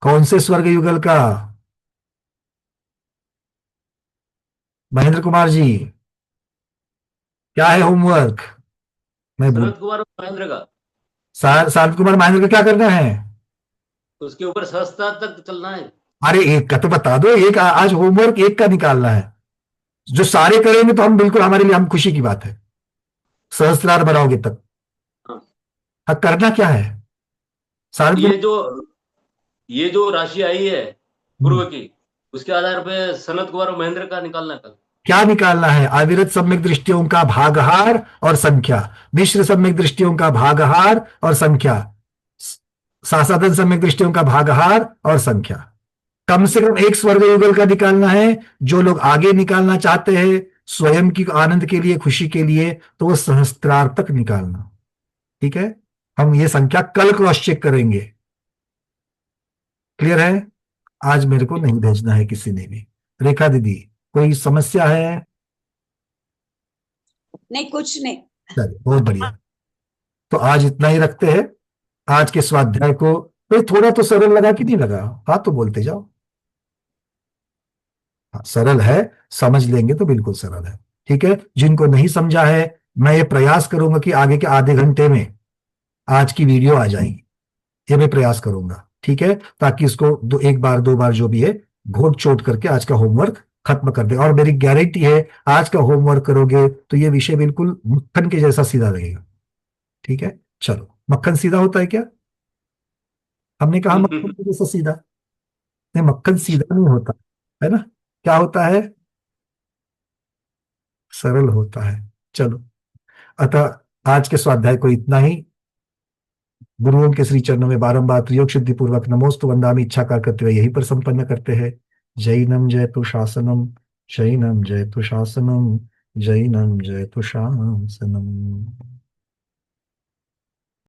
कौन से स्वर्ग युगल का? महेंद्र कुमार जी, क्या है होमवर्क? मैं शरद कुमार महेंद्र का, शरद कुमार महेंद्र का क्या करना है? उसके ऊपर सहस्त्र तक चलना है। अरे एक का तो बता दो, एक आज होमवर्क एक का निकालना है। जो सारे करेंगे तो हम बिल्कुल, हमारे लिए हम खुशी की बात है, सहस्त्रार बनाओगे तक। हाँ, करना क्या है? ये जो राशि आई है पूर्व की, उसके आधार पे सनत कुमार महेंद्र का निकालना है। क्या निकालना है? अविरत सम्यक दृष्टियों का भागहार और संख्या, मिश्र सम्यक दृष्टियों का भागहार और संख्या, सासादन सम्यक दृष्टियों का भागहार और संख्या। कम से कम एक स्वर्ग युगल का निकालना है। जो लोग आगे निकालना चाहते हैं स्वयं की आनंद के लिए, खुशी के लिए, तो वो सहस्त्रार तक निकालना। ठीक है, हम ये संख्या कल क्रॉस चेक करेंगे। क्लियर है? आज मेरे को नहीं भेजना है किसी ने भी। रेखा दीदी, कोई समस्या है? नहीं, कुछ नहीं। चलिए, बहुत बढ़िया। तो आज इतना ही रखते हैं। आज के स्वाध्याय को कोई थोड़ा तो सरल लगा कि नहीं लगा? हाँ तो बोलते जाओ। हाँ, सरल है, समझ लेंगे तो बिल्कुल सरल है। ठीक है, जिनको नहीं समझा है, मैं ये प्रयास करूंगा कि आगे के आधे घंटे में आज की वीडियो आ जाएगी, ये मैं प्रयास करूंगा। ठीक है, ताकि इसको एक बार दो बार जो भी है घोट चोट करके आज का होमवर्क खत्म कर दे। और मेरी गारंटी है, आज का होमवर्क करोगे तो ये विषय बिल्कुल मक्खन के जैसा सीधा लगेगा। ठीक है, चलो, मक्खन सीधा होता है क्या? हमने कहा मक्खन के जैसा सीधा? नहीं, मक्खन सीधा नहीं होता है ना, क्या होता है? सरल होता है। चलो, अतः आज के स्वाध्याय को इतना ही। गुरुओं के श्री चरणों में बारंबार त्रियोग शुद्धि पूर्वक नमोस्तु वंदामि इच्छाकार करते हुए यहीं पर संपन्न करते हैं। जैनम जयतु शासनम, जैनम जयतु शासनम, जैनम जयतु शासनम।